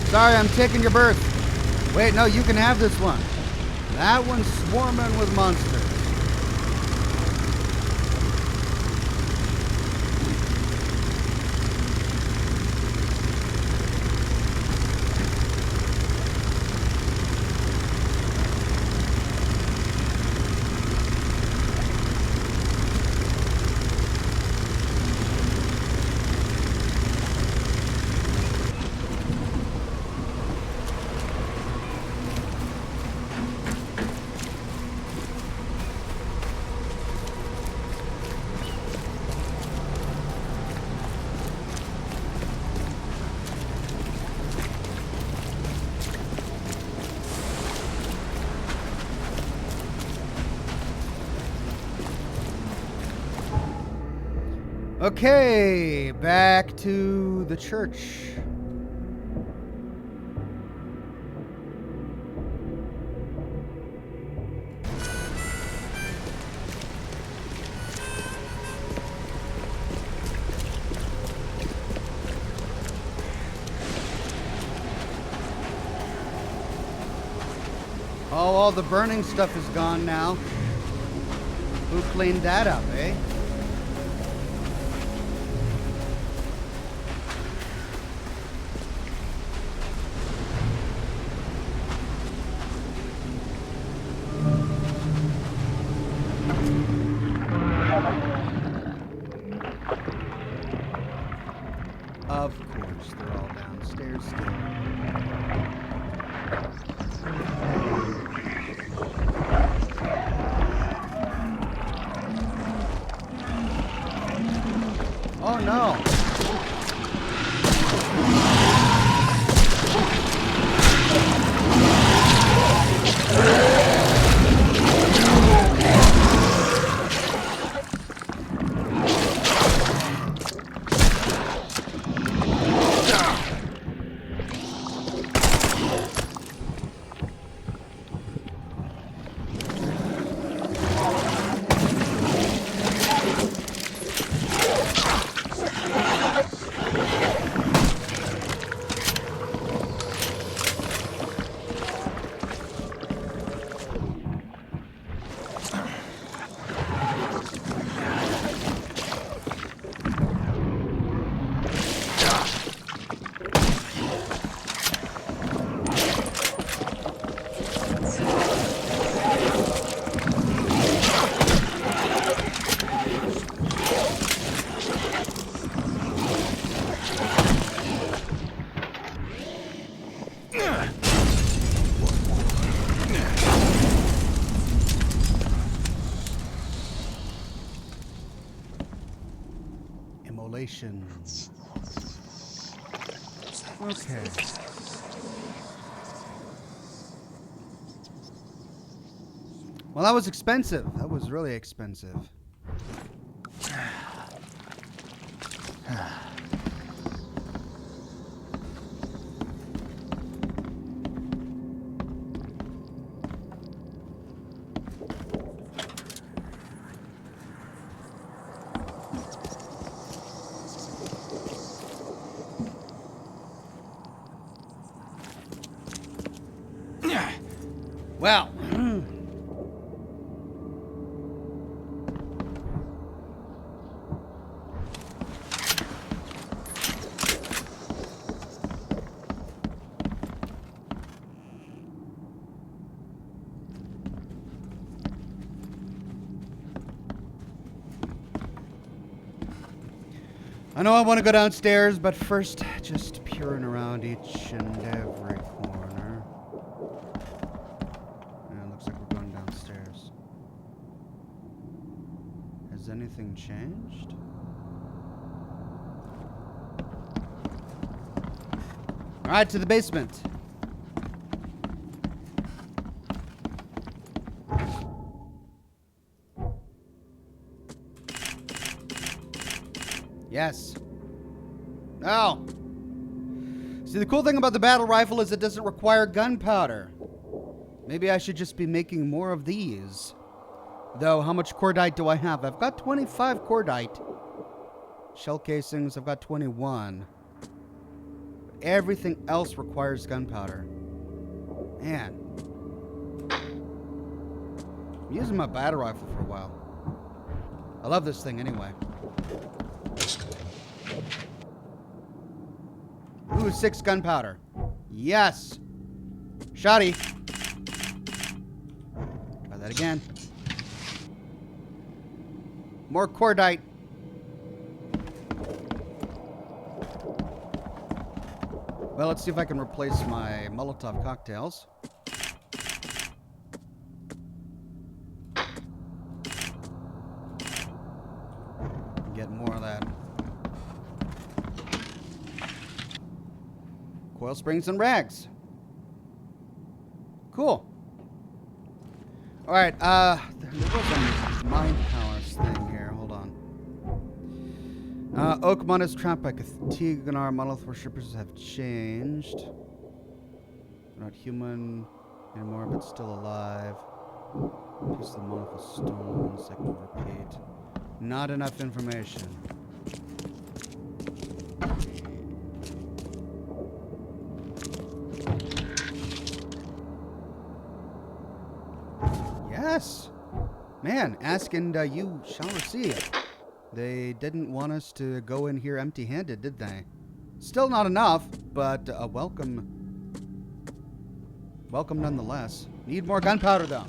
Sorry, I'm taking your berth. Wait, no, you can have this one. That one's swarming with monsters. Okay, back to the church. Oh, all the burning stuff is gone now. Who cleaned that up, eh? Of course, they're all downstairs still. Oh no! Immolation. Okay. Well, that was expensive. That was really expensive. Well, I know I want to go downstairs, but first, just peering around each and every corner. Yeah, it looks like we're going downstairs. Has anything changed? All right, to the basement. Yes. Oh. See, the cool thing about the battle rifle is it doesn't require gunpowder. Maybe I should just be making more of these. Though, how much cordite do I have? I've got 25 cordite. Shell casings, I've got 21. Everything else requires gunpowder. Man. I'm using my battle rifle for a while. I love this thing anyway. Ooh, 6 gunpowder. Yes. Shoddy. Try that again. More cordite. Well, let's see if I can replace my Molotov cocktails. Get more of that. Coil springs and rags. Cool. All right, there was a mind powers thing here. Hold on. Oakmont is trapped by Cthygonnaar. Monolith worshippers have changed. They're not human anymore, but still alive. Piece of the monolith was stolen. Second repeat. Not enough information. Yes. Man, ask and you shall receive. They didn't want us to go in here empty-handed, did they? Still not enough, but welcome. Welcome nonetheless. Need more gunpowder, though.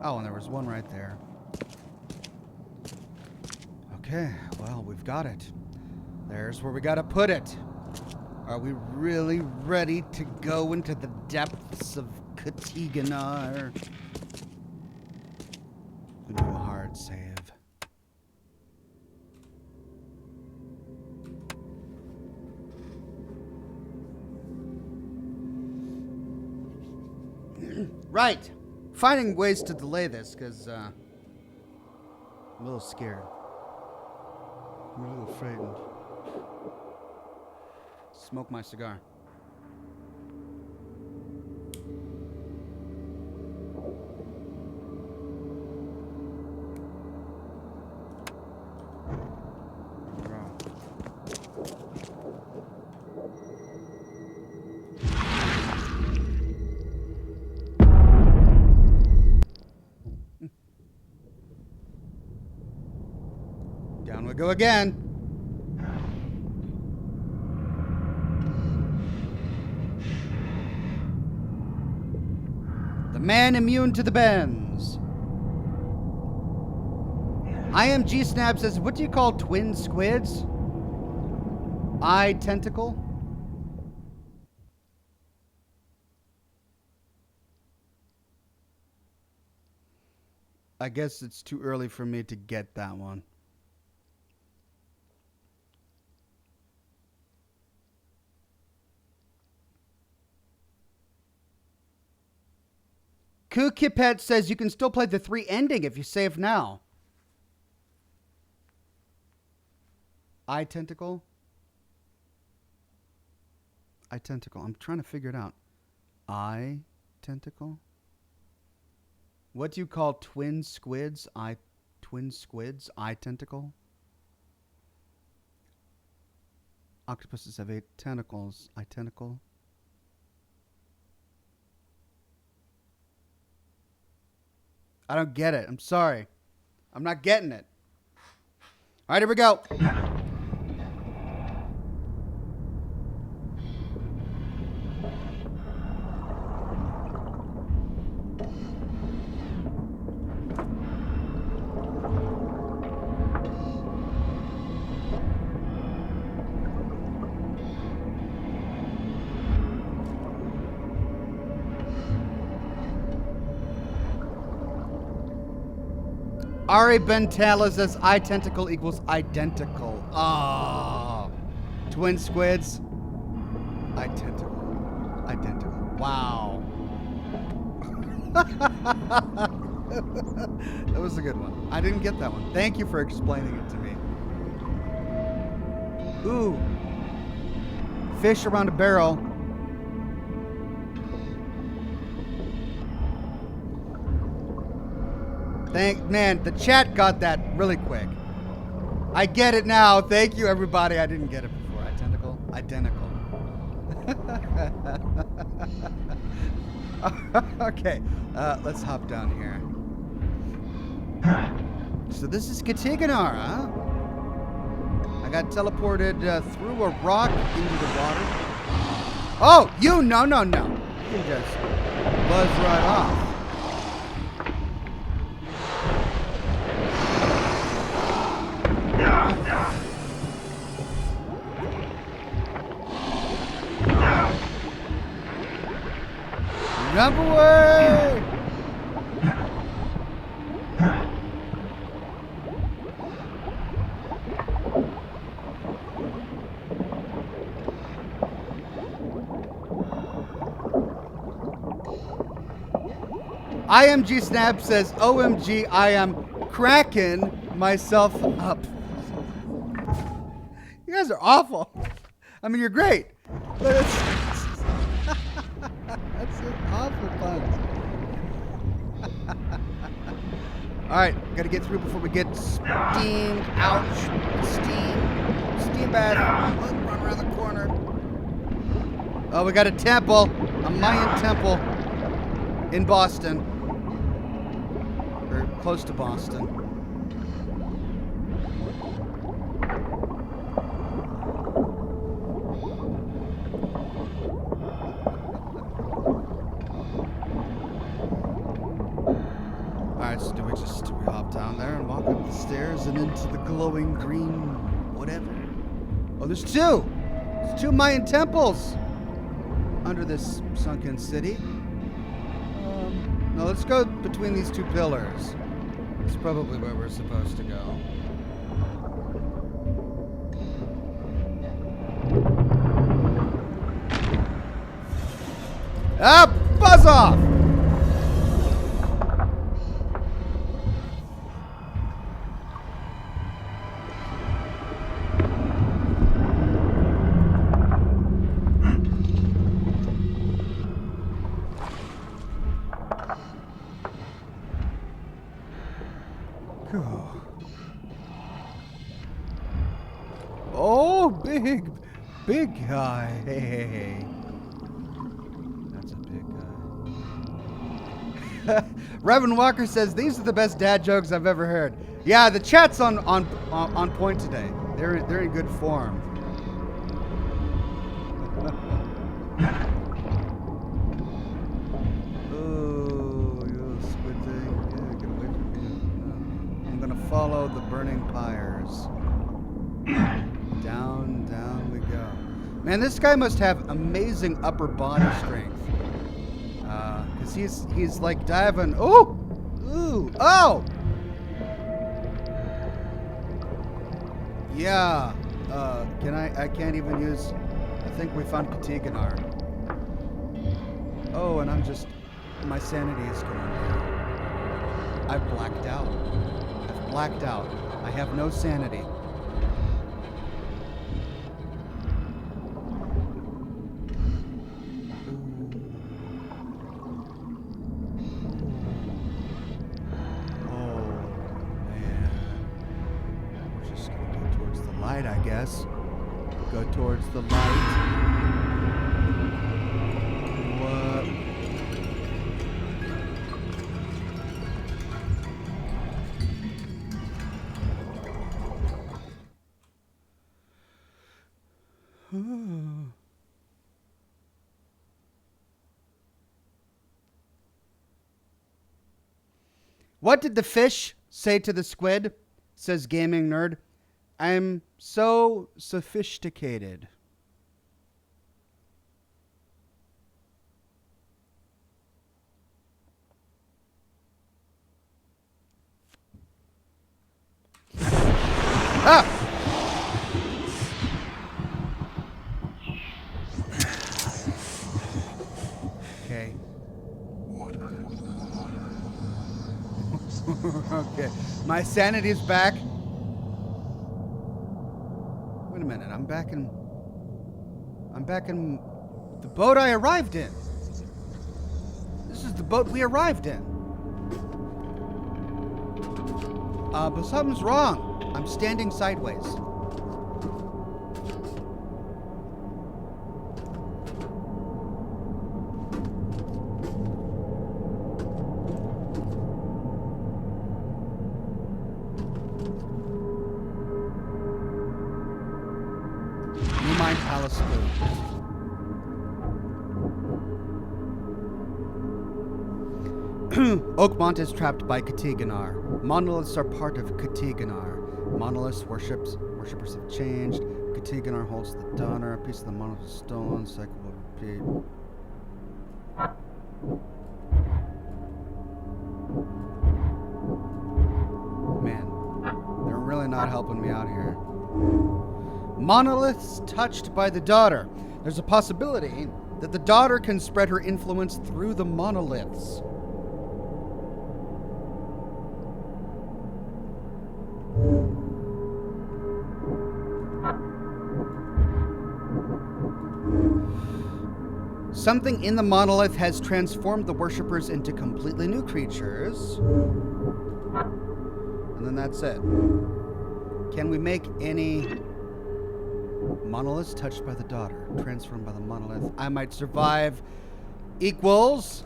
Oh, and there was one right there. Okay, well, we've got it. There's where we gotta put it. Are we really ready to go into the depths of Cthygonnaar? Do a hard save. Right. Finding ways to delay this, because I'm a little scared. I'm a little frightened. Smoke my cigar. Down we go again. The man immune to the bends. IMG Snap says, what do you call twin squids? Eye tentacle? I guess it's too early for me to get that one. Kukipet says you can still play the 3 ending if you save now. Eye tentacle? Eye tentacle. I'm trying to figure it out. Eye tentacle? What do you call twin squids? Twin squids? Eye tentacle? Octopuses have 8 tentacles. Eye tentacle? I don't get it. I'm sorry. I'm not getting it. All right, here we go. Ari Bentala says eye tentacle equals identical. Oh. Twin squids. Eye tentacle. Identical. Wow. That was a good one. I didn't get that one. Thank you for explaining it to me. Ooh. Fish around a barrel. Man, the chat got that really quick. I get it now. Thank you, everybody. I didn't get it before. Identical? Identical. Okay, let's hop down here. So this is Cthygonnaar, huh? I got teleported through a rock into the water. Oh, no. You can just buzz right off. Jump away! IMG Snap says, OMG, I am cracking myself up. You guys are awful. I mean, you're great. But it's that's an awful fun. Alright, gotta get through before we get steamed. Ouch. Steam bath. Run around the corner. Oh, we got a temple. A Mayan temple in Boston. Or close to Boston. Alright, so do we hop down there and walk up the stairs and into the glowing green whatever? Oh, there's two! There's two Mayan temples under this sunken city. No, let's go between these two pillars. That's probably where we're supposed to go. Ah, buzz off! Oh, big guy. Hey. That's a big guy. Reverend Walker says these are the best dad jokes I've ever heard. Yeah, the chat's on point today. They're in good form. Oh, you squid thing. Yeah, get away from me. I'm gonna follow the burning pyres. Down we go. Man, this guy must have amazing upper body strength. Cause he's like diving. Oh! Ooh! Oh! Yeah. I can't even use. I think we found Cthygonnaar. Oh, and my sanity is going down. I've blacked out. I have no sanity. I guess. Go towards the light. What? What did the fish say to the squid? Says Gaming Nerd. I'm so sophisticated. Ah! Okay. Okay. My sanity's back. Wait a minute, I'm back in the boat I arrived in. This is the boat we arrived in. But something's wrong. I'm standing sideways. Oakmont is trapped by Cthygonnaar. Monoliths are part of Cthygonnaar. Monoliths worshippers have changed. Cthygonnaar holds the donor. A piece of the monolith is stolen. Cycle will repeat. Man, they're really not helping me out here. Monoliths touched by the daughter. There's a possibility that the daughter can spread her influence through the monoliths. Something in the monolith has transformed the worshippers into completely new creatures. And then that's it. Can we make any Monoliths touched by the daughter, transformed by the monolith. I might survive equals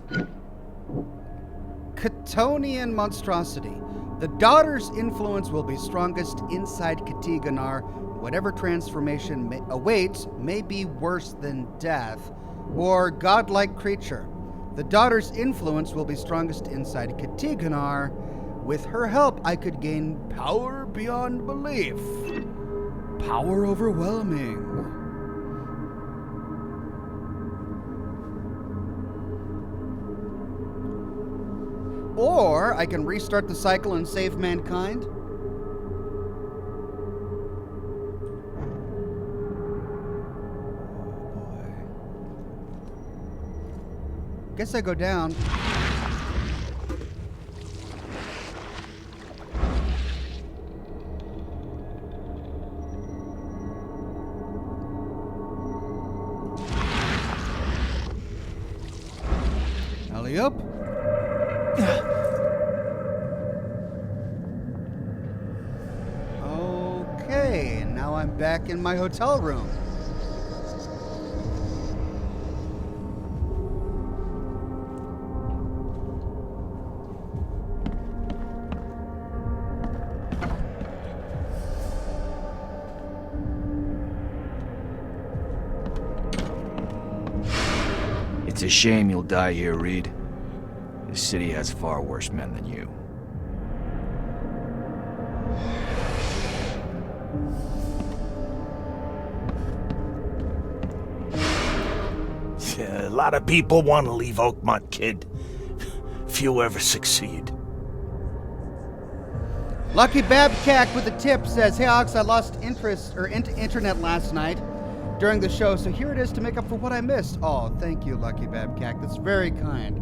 Cthygonnaar monstrosity. The daughter's influence will be strongest inside Cthygonnaar. Whatever transformation awaits may be worse than death or godlike creature. The daughter's influence will be strongest inside Cthygonnaar. With her help, I could gain power beyond belief. Power overwhelming. Or I can restart the cycle and save mankind. Oh boy. Guess I go down. Alley up. Okay, now I'm back in my hotel room. It's a shame you'll die here, Reed. This city has far worse men than you. A lot of people want to leave Oakmont, kid. Few ever succeed. Lucky Babcack with a tip says, "Hey Ox, I lost interest or internet last night during the show, so here it is to make up for what I missed." Oh, thank you, Lucky Babcack. That's very kind.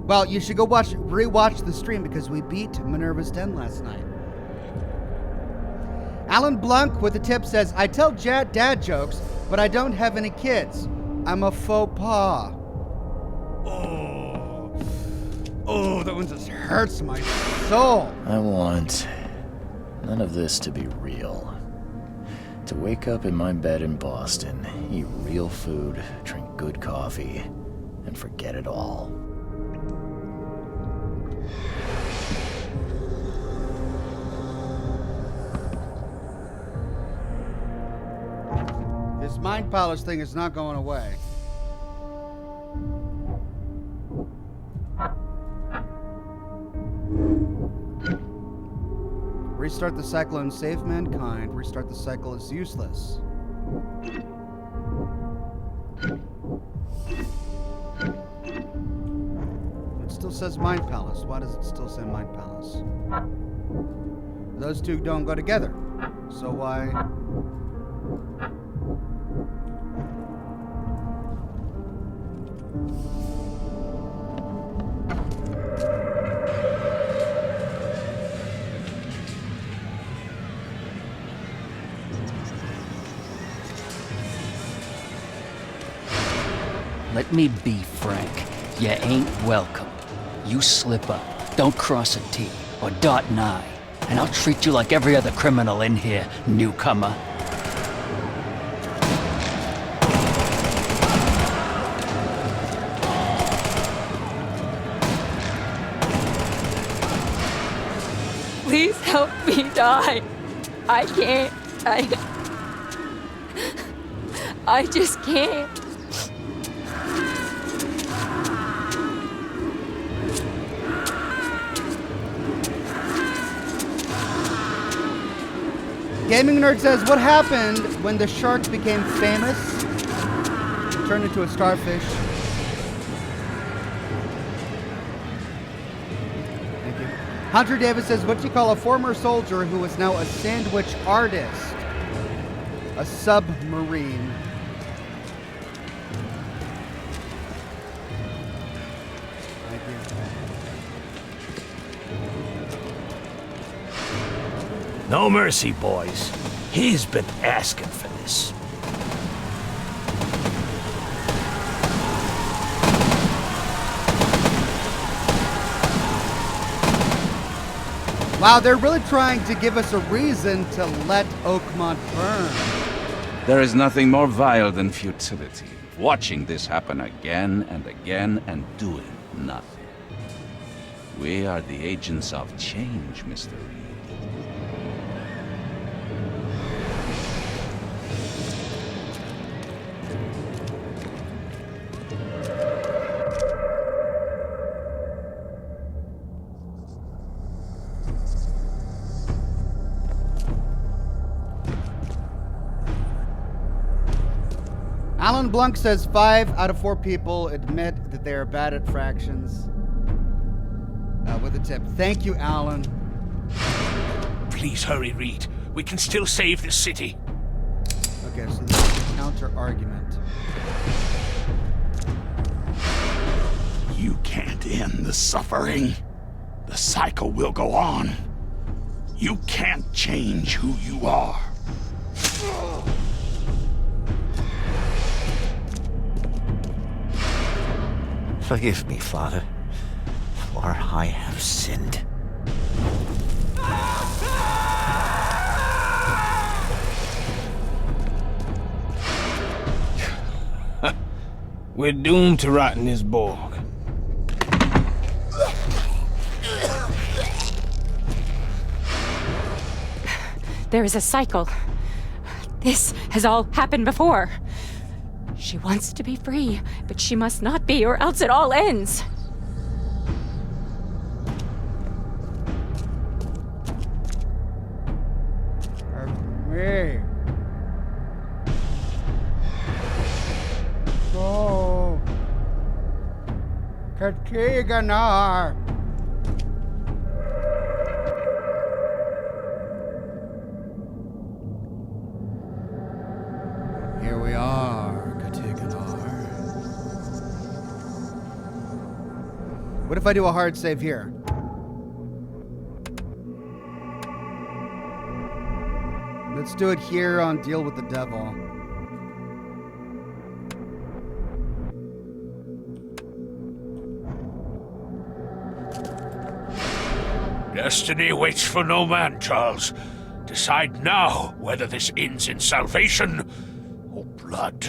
Well, you should go rewatch the stream because we beat Minerva's Den last night. Alan Blunk with a tip says, "I tell dad jokes, but I don't have any kids. I'm a faux pas." Oh, that one just hurts my soul. I want none of this to be real. To wake up in my bed in Boston, eat real food, drink good coffee, and forget it all. This mind polish thing is not going away. Restart the cycle and save mankind. Restart the cycle is useless. It still says Mind Palace. Why does it still say Mind Palace? Those two don't go together. So why? Let me be frank. You ain't welcome. You slip up, don't cross a T or dot an I, and I'll treat you like every other criminal in here, newcomer. Please help me die. I can't. I just can't. Gaming Nerd says, "What happened when the shark became famous? Turned into a starfish." Thank you. Hunter Davis says, "What do you call a former soldier who is now a sandwich artist?" A submarine. Thank you. No mercy, boys. He's been asking for this. Wow, they're really trying to give us a reason to let Oakmont burn. There is nothing more vile than futility. Watching this happen again and again and doing nothing. We are the agents of change, Mr. Reed. Alan Blunk says 5 out of 4 people admit that they are bad at fractions. With a tip. Thank you, Alan. Please hurry, Reed. We can still save this city. Okay, so this is a counter-argument. You can't end the suffering. The cycle will go on. You can't change who you are. Forgive me, Father, for I have sinned. We're doomed to rot in this bog. There is a cycle. This has all happened before. She wants to be free, but she must not be, or else it all ends. Me. Oh. Cthygonnaar. Here we are, Cthygonnaar. What if I do a hard save here? Let's do it here on Deal with the Devil. Destiny waits for no man, Charles. Decide now whether this ends in salvation or blood.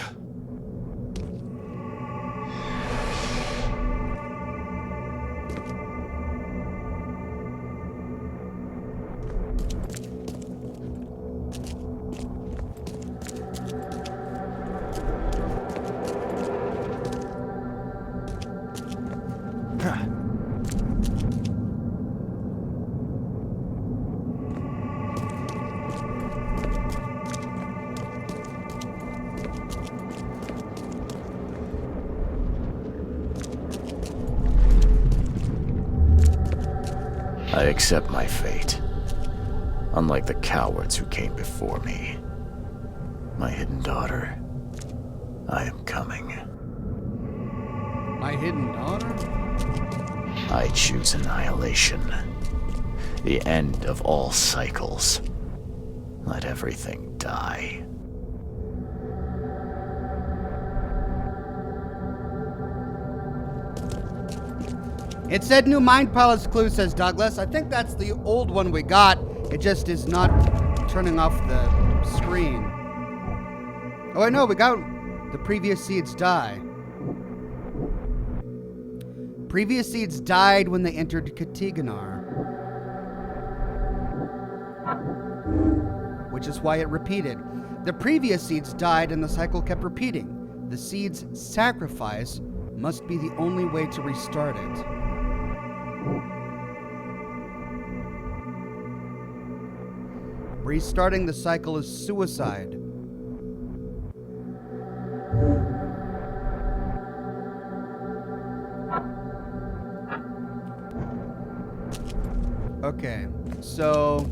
I accept my fate. Unlike the cowards who came before me. My hidden daughter, I am coming. My hidden daughter? I choose annihilation. The end of all cycles. Let everything die. It said new Mind Palace clue, says Douglas. I think that's the old one we got. It just is not turning off the screen. Oh, I know, we got the previous seeds die. Previous seeds died when they entered Cthygonnaar. Which is why it repeated. The previous seeds died and the cycle kept repeating. The seed's sacrifice must be the only way to restart it. Restarting the cycle is suicide. Okay, so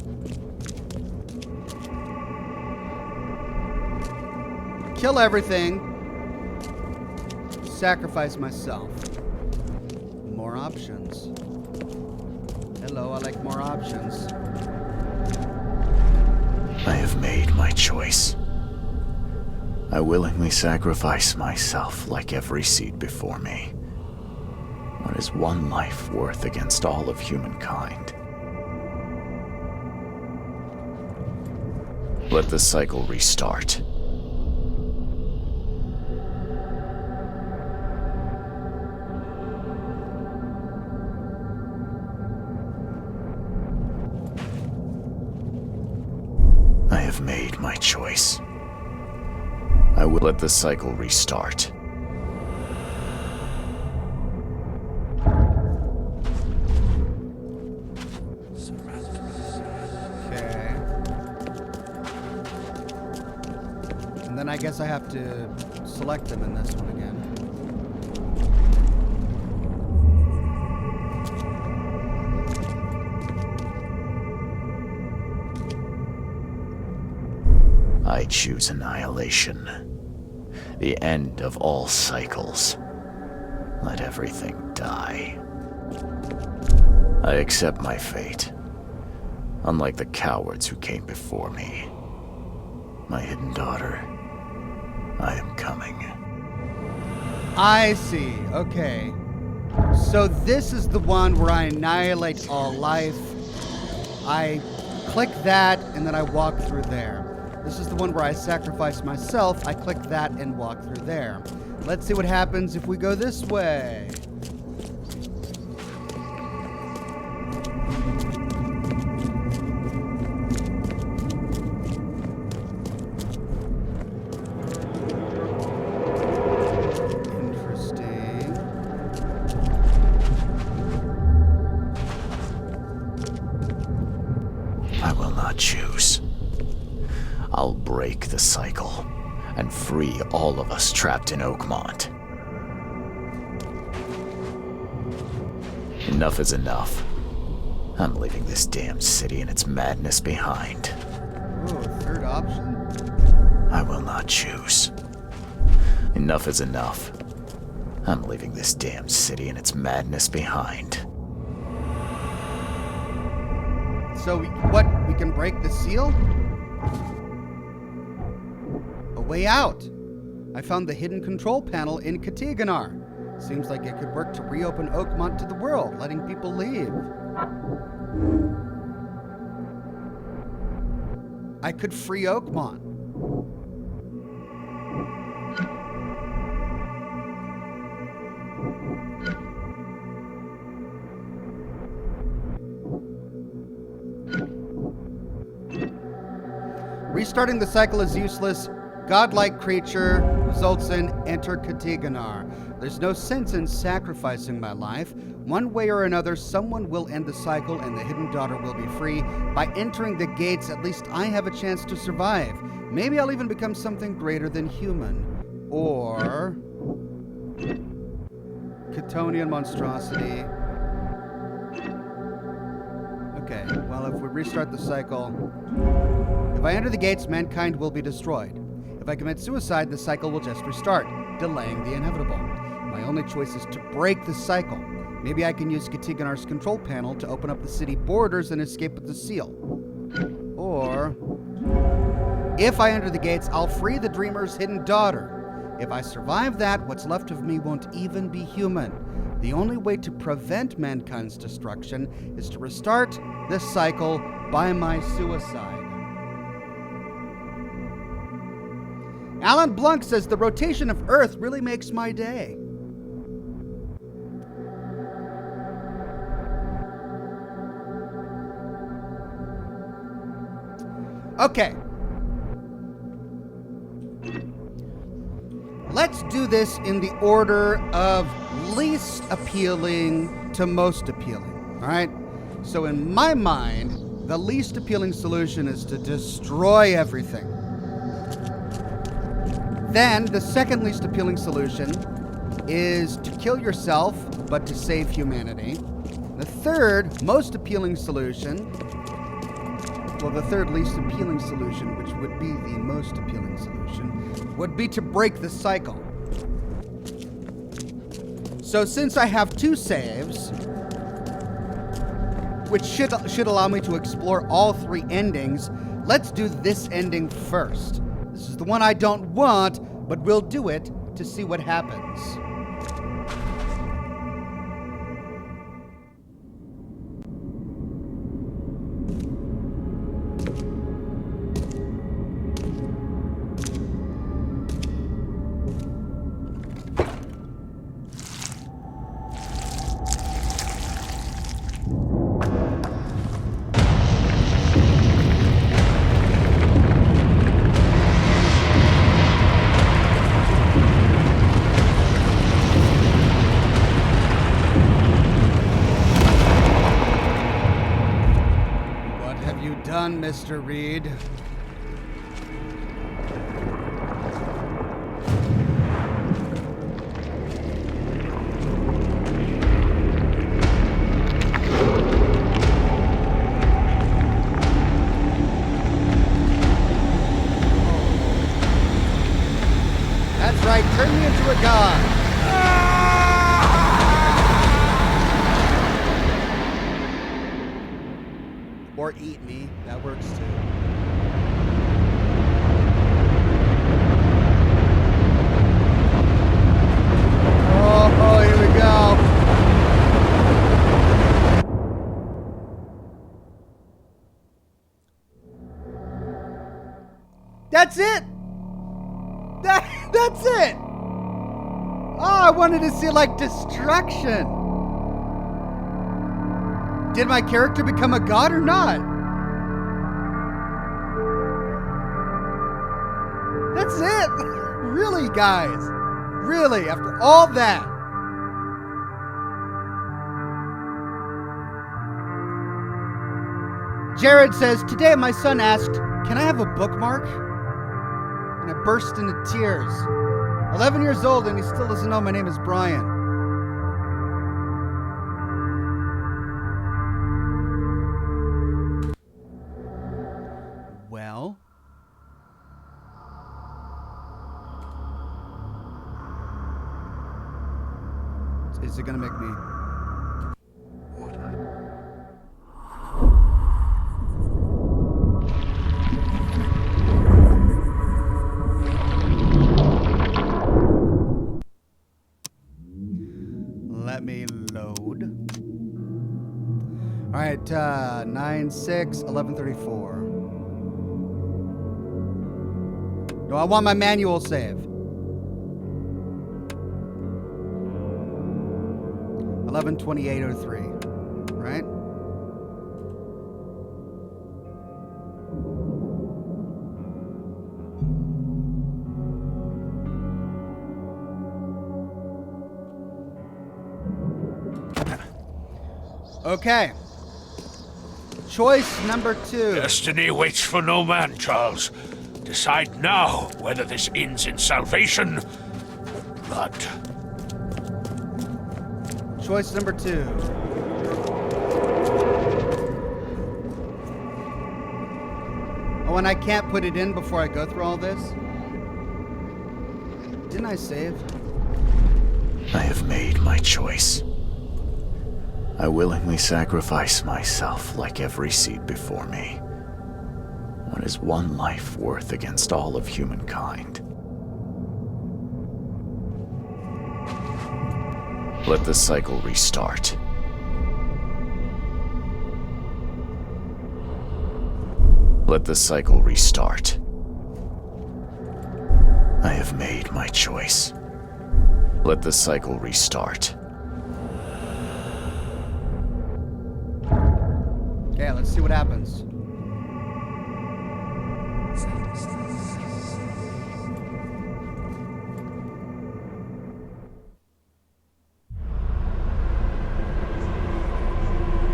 kill everything, sacrifice myself. More options. Hello, I like more options. I have made my choice. I willingly sacrifice myself like every seed before me. What is one life worth against all of humankind? Let the cycle restart. choice. I will let the cycle restart. Okay. And then I guess I have to select them in this one again. I choose annihilation. The end of all cycles. Let everything die. I accept my fate. Unlike the cowards who came before me. My hidden daughter, I am coming. I see. Okay. So this is the one where I annihilate all life. I click that, and then I walk through there. This is the one where I sacrifice myself. I click that and walk through there. Let's see what happens if we go this way. Interesting. I will not choose. I'll break the cycle and free all of us trapped in Oakmont. Enough is enough. I'm leaving this damned city and its madness behind. Ooh, third option. I will not choose. Enough is enough. I'm leaving this damned city and its madness behind. So we can break the seal? A way out. I found the hidden control panel in Cthygonnaar. Seems like it could work to reopen Oakmont to the world, letting people leave. I could free Oakmont. Restarting the cycle is useless. Godlike creature results in enter Cthygonnaar. There's no sense in sacrificing my life. One way or another, someone will end the cycle and the hidden daughter will be free. By entering the gates, at least I have a chance to survive. Maybe I'll even become something greater than human. Or Chthonian monstrosity. Okay, well, if we restart the cycle... If I enter the gates, mankind will be destroyed. If I commit suicide, the cycle will just restart, delaying the inevitable. My only choice is to break the cycle. Maybe I can use Cthygonnaar's control panel to open up the city borders and escape with the seal. Or, if I enter the gates, I'll free the dreamer's hidden daughter. If I survive that, what's left of me won't even be human. The only way to prevent mankind's destruction is to restart the cycle by my suicide. Alan Blunk says the rotation of Earth really makes my day. Okay. Let's do this in the order of least appealing to most appealing. All right? So in my mind, the least appealing solution is to destroy everything. Then, the second least appealing solution is to kill yourself, but to save humanity. The third most appealing solution, well, the third least appealing solution, which would be the most appealing solution, would be to break the cycle. So since I have 2 saves, which should allow me to explore all 3 endings, let's do this ending first. This is the one I don't want, but we'll do it to see what happens. Mr. Reed. That's right, turn me into a god. Or eat me, that works too. Oh, here we go. That's it. That's it. Oh, I wanted to see like destruction. Did my character become a god or not? That's it. Really, guys? Really, after all that? Jared says, today my son asked, can I have a bookmark? And I burst into tears. 11 years old and he still doesn't know my name is Brian. Well? Is it gonna make me... Let me load. All right, 9/6/1134. No, I want my manual save. 11/28/03. Right? Okay. Choice number 2. Destiny waits for no man, Charles. Decide now whether this ends in salvation or blood. Choice number 2. Oh, and I can't put it in before I go through all this? Didn't I save? I have made my choice. I willingly sacrifice myself like every seed before me. What is one life worth against all of humankind? Let the cycle restart. Let the cycle restart. I have made my choice. Let the cycle restart. Okay, let's see what happens.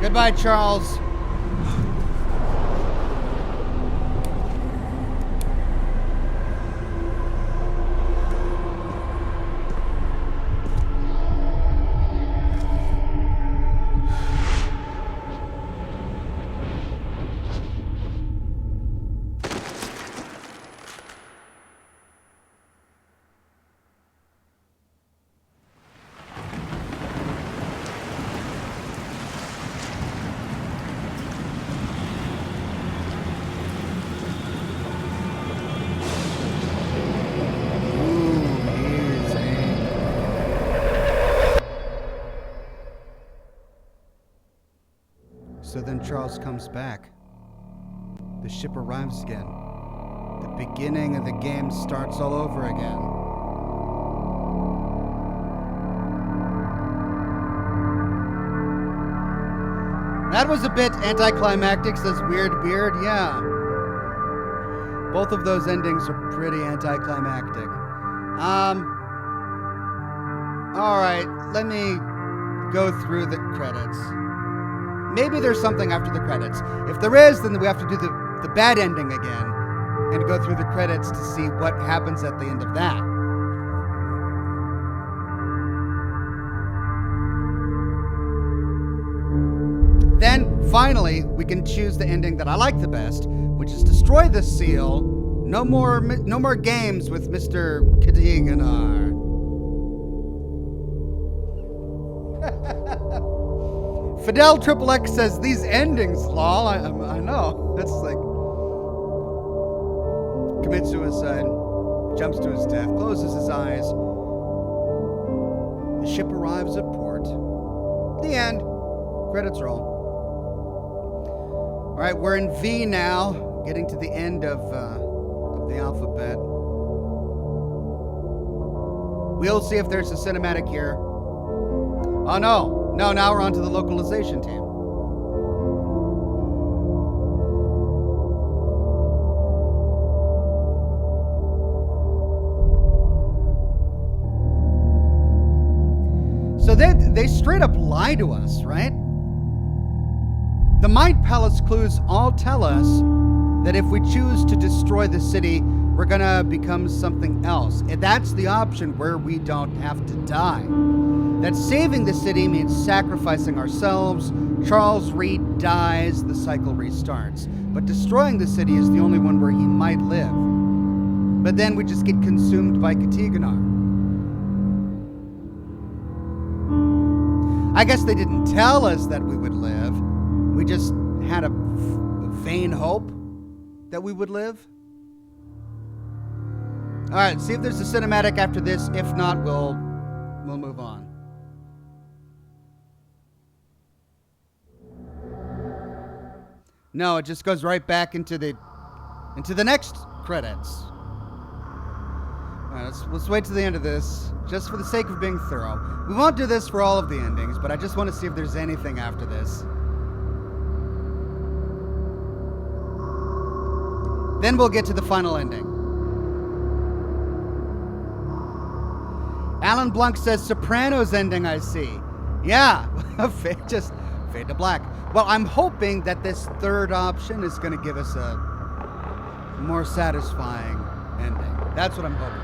Goodbye, Charles. So then Charles comes back. The ship arrives again. The beginning of the game starts all over again. That was a bit anticlimactic, says Weird Beard. Yeah. Both of those endings are pretty anticlimactic. Alright, let me go through the credits. Maybe there's something after the credits. If there is, then we have to do the the bad ending again and go through the credits to see what happens at the end of that. Then, finally, we can choose the ending that I like the best, which is destroy the seal. No more games with Mr. Cthygonnaar. Fidel Triple X says these endings, lol. I know. That's like commits suicide, jumps to his death, closes his eyes. The ship arrives at port. The end. Credits roll. All right, we're in V now, getting to the end of the alphabet. We'll see if there's a cinematic here. Oh no, now we're on to the localization team. So they straight up lie to us, right? The Mind Palace clues all tell us that if we choose to destroy the city, we're gonna become something else. And that's the option where we don't have to die. That saving the city means sacrificing ourselves. Charles Reed dies, the cycle restarts. But destroying the city is the only one where he might live. But then we just get consumed by Cthygonnaar. I guess they didn't tell us that we would live. We just had a vain hope that we would live. All right, see if there's a cinematic after this. If not, we'll move on. No, it just goes right back into the next credits. All right, let's wait to the end of this, just for the sake of being thorough. We won't do this for all of the endings, but I just want to see if there's anything after this. Then we'll get to the final ending. Alan Blanc says, Sopranos ending, I see. Yeah, just fade to black. Well, I'm hoping that this third option is going to give us a more satisfying ending. That's what I'm hoping.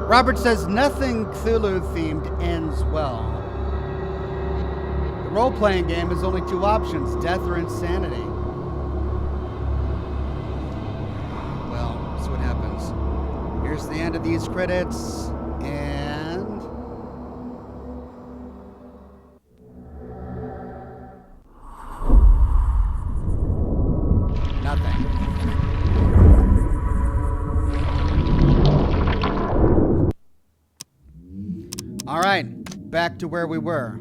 Robert says, nothing Cthulhu-themed ends well. The role-playing game has only two options, death or insanity. Well, that's what happens. Here's the end of these credits, and... nothing. All right, back to where we were.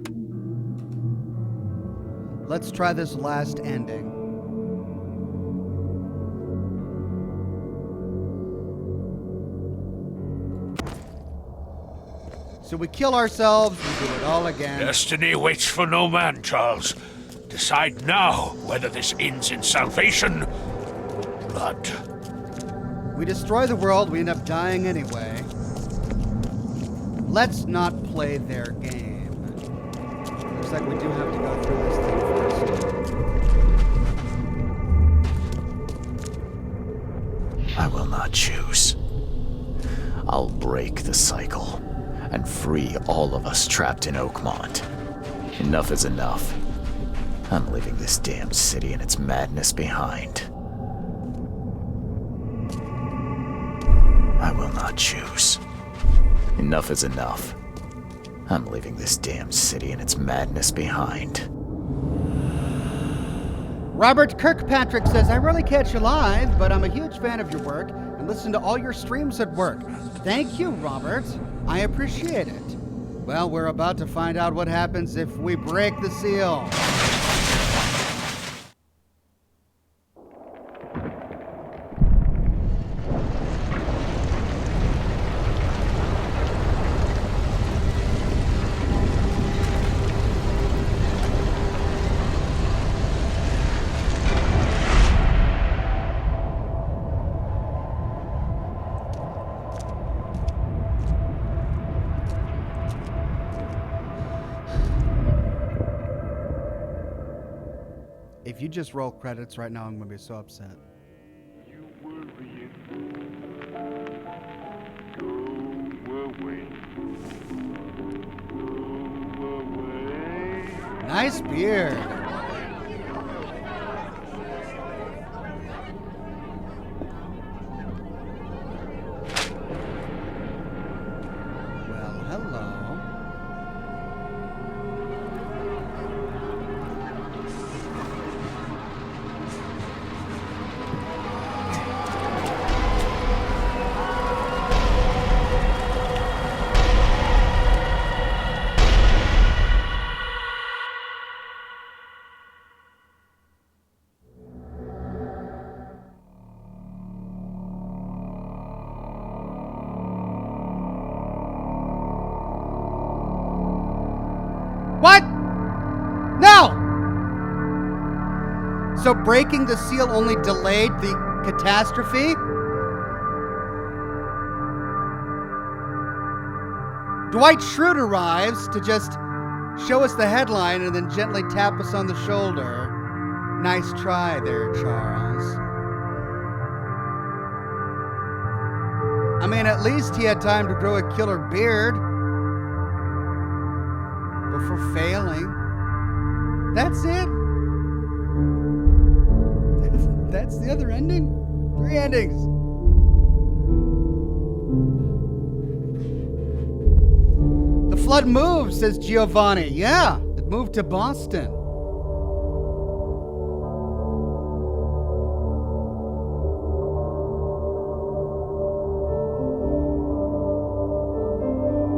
Let's try this last ending. So we kill ourselves, we do it all again. Destiny waits for no man, Charles. Decide now whether this ends in salvation or blood. We destroy the world, we end up dying anyway. Let's not play their game. Looks like we do have to go through this thing first. I will not choose. I'll break the cycle and free all of us trapped in Oakmont. Enough is enough. I'm leaving this damned city and its madness behind. I will not choose. Enough is enough. I'm leaving this damned city and its madness behind. Robert Kirkpatrick says, I rarely catch you live, but I'm a huge fan of your work and listen to all your streams at work. Thank you, Robert. I appreciate it. Well, we're about to find out what happens if we break the seal. If you just roll credits right now, I'm going to be so upset. Nice beard. Well, hello. What? No! So breaking the seal only delayed the catastrophe? Dwight Schrute arrives to just show us the headline and then gently tap us on the shoulder. Nice try there, Charles. I mean, at least he had time to grow a killer beard before failing. That's it. That's the other ending. 3 endings. The flood moved, says Giovanni. Yeah, it moved to Boston.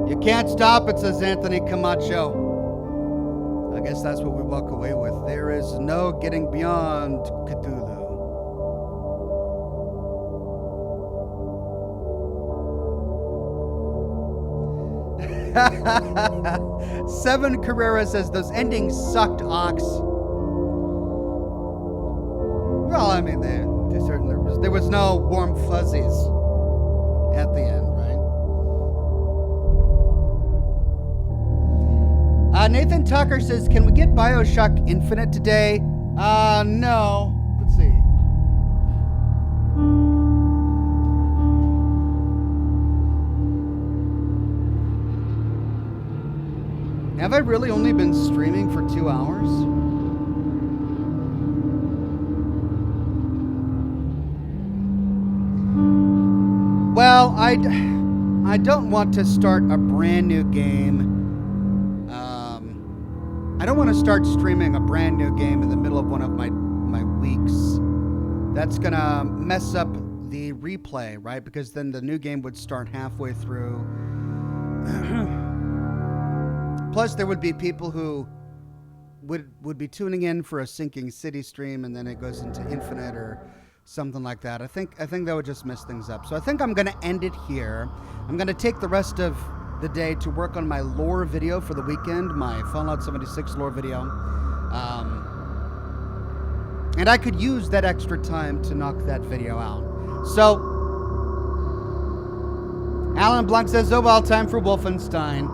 You can't stop it, says Anthony Camacho. I guess that's what we walk away with. There is no getting beyond Cthulhu. Seven Carrera says those endings sucked, Ox. Well, I mean, there was no warm fuzzies at the end, right? Nathan Tucker says, can we get BioShock Infinite today? No. Let's see. Have I really only been streaming for 2 hours? Well, I don't want to start a brand new game. I don't want to start streaming a brand new game in the middle of one of my weeks. That's going to mess up the replay, right? Because then the new game would start halfway through. Plus, there would be people who would be tuning in for a Sinking City stream, and then it goes into Infinite or something like that. I think that would just mess things up. So I think I'm going to end it here. I'm going to take the rest of the day to work on my lore video for the weekend, my Fallout 76 lore video. And I could use that extra time to knock that video out. So, Alan Blanc says, oh, well, time for Wolfenstein.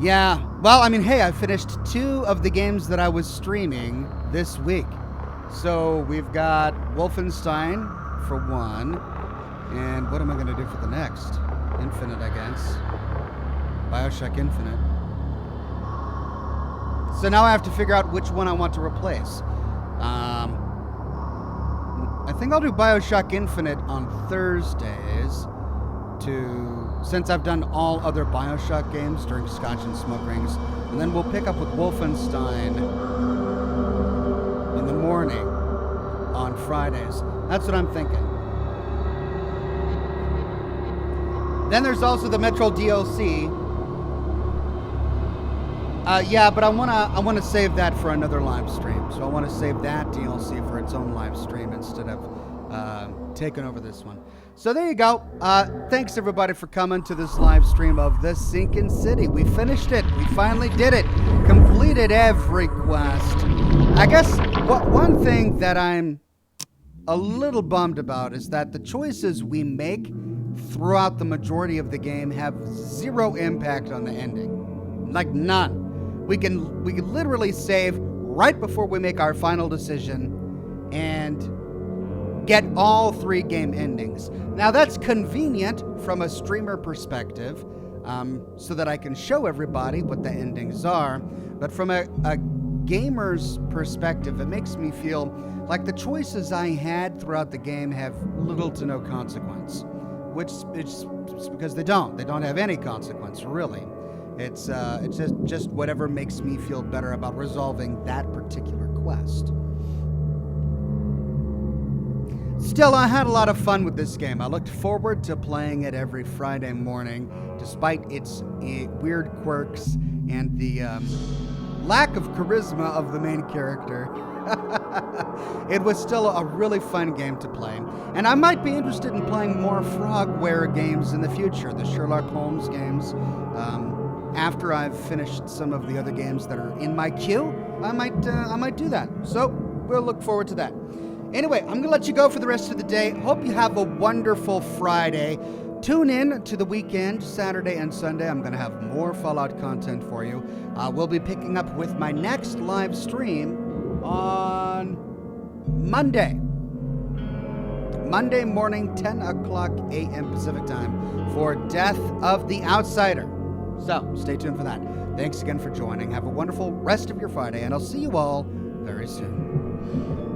Yeah, well, I mean, hey, I finished 2 of the games that I was streaming this week. So we've got Wolfenstein for 1. And what am I going to do for the next? Infinite, I guess. BioShock Infinite. So now I have to figure out which one I want to replace. I think I'll do BioShock Infinite on Thursdays since I've done all other BioShock games during Scotch and Smoke Rings. And then we'll pick up with Wolfenstein in the morning on Fridays. That's what I'm thinking. Then there's also the Metro DLC. Yeah, but I wanna save that for another live stream. So I want to save that DLC for its own live stream instead of taking over this one. So there you go. Thanks everybody for coming to this live stream of The Sinking City. We finished it. We finally did it. Completed every quest. I guess one thing that I'm a little bummed about is that the choices we make throughout the majority of the game have 0 impact on the ending. Like none. We can literally save right before we make our final decision and get all 3 game endings. Now that's convenient from a streamer perspective, so that I can show everybody what the endings are, but from a gamer's perspective, it makes me feel like the choices I had throughout the game have little to no consequence, which it's because they don't have any consequence, really. It's just whatever makes me feel better about resolving that particular quest. Still, I had a lot of fun with this game. I looked forward to playing it every Friday morning, despite its weird quirks and the lack of charisma of the main character. It was still a really fun game to play. And I might be interested in playing more Frogware games in the future, the Sherlock Holmes games. After I've finished some of the other games that are in my queue, I might do that. So we'll look forward to that. Anyway, I'm going to let you go for the rest of the day. Hope you have a wonderful Friday. Tune in to the weekend, Saturday and Sunday. I'm going to have more Fallout content for you. We'll be picking up with my next live stream on Monday. Monday morning, 10 o'clock a.m. Pacific time for Death of the Outsider. So, stay tuned for that. Thanks again for joining. Have a wonderful rest of your Friday, and I'll see you all very soon.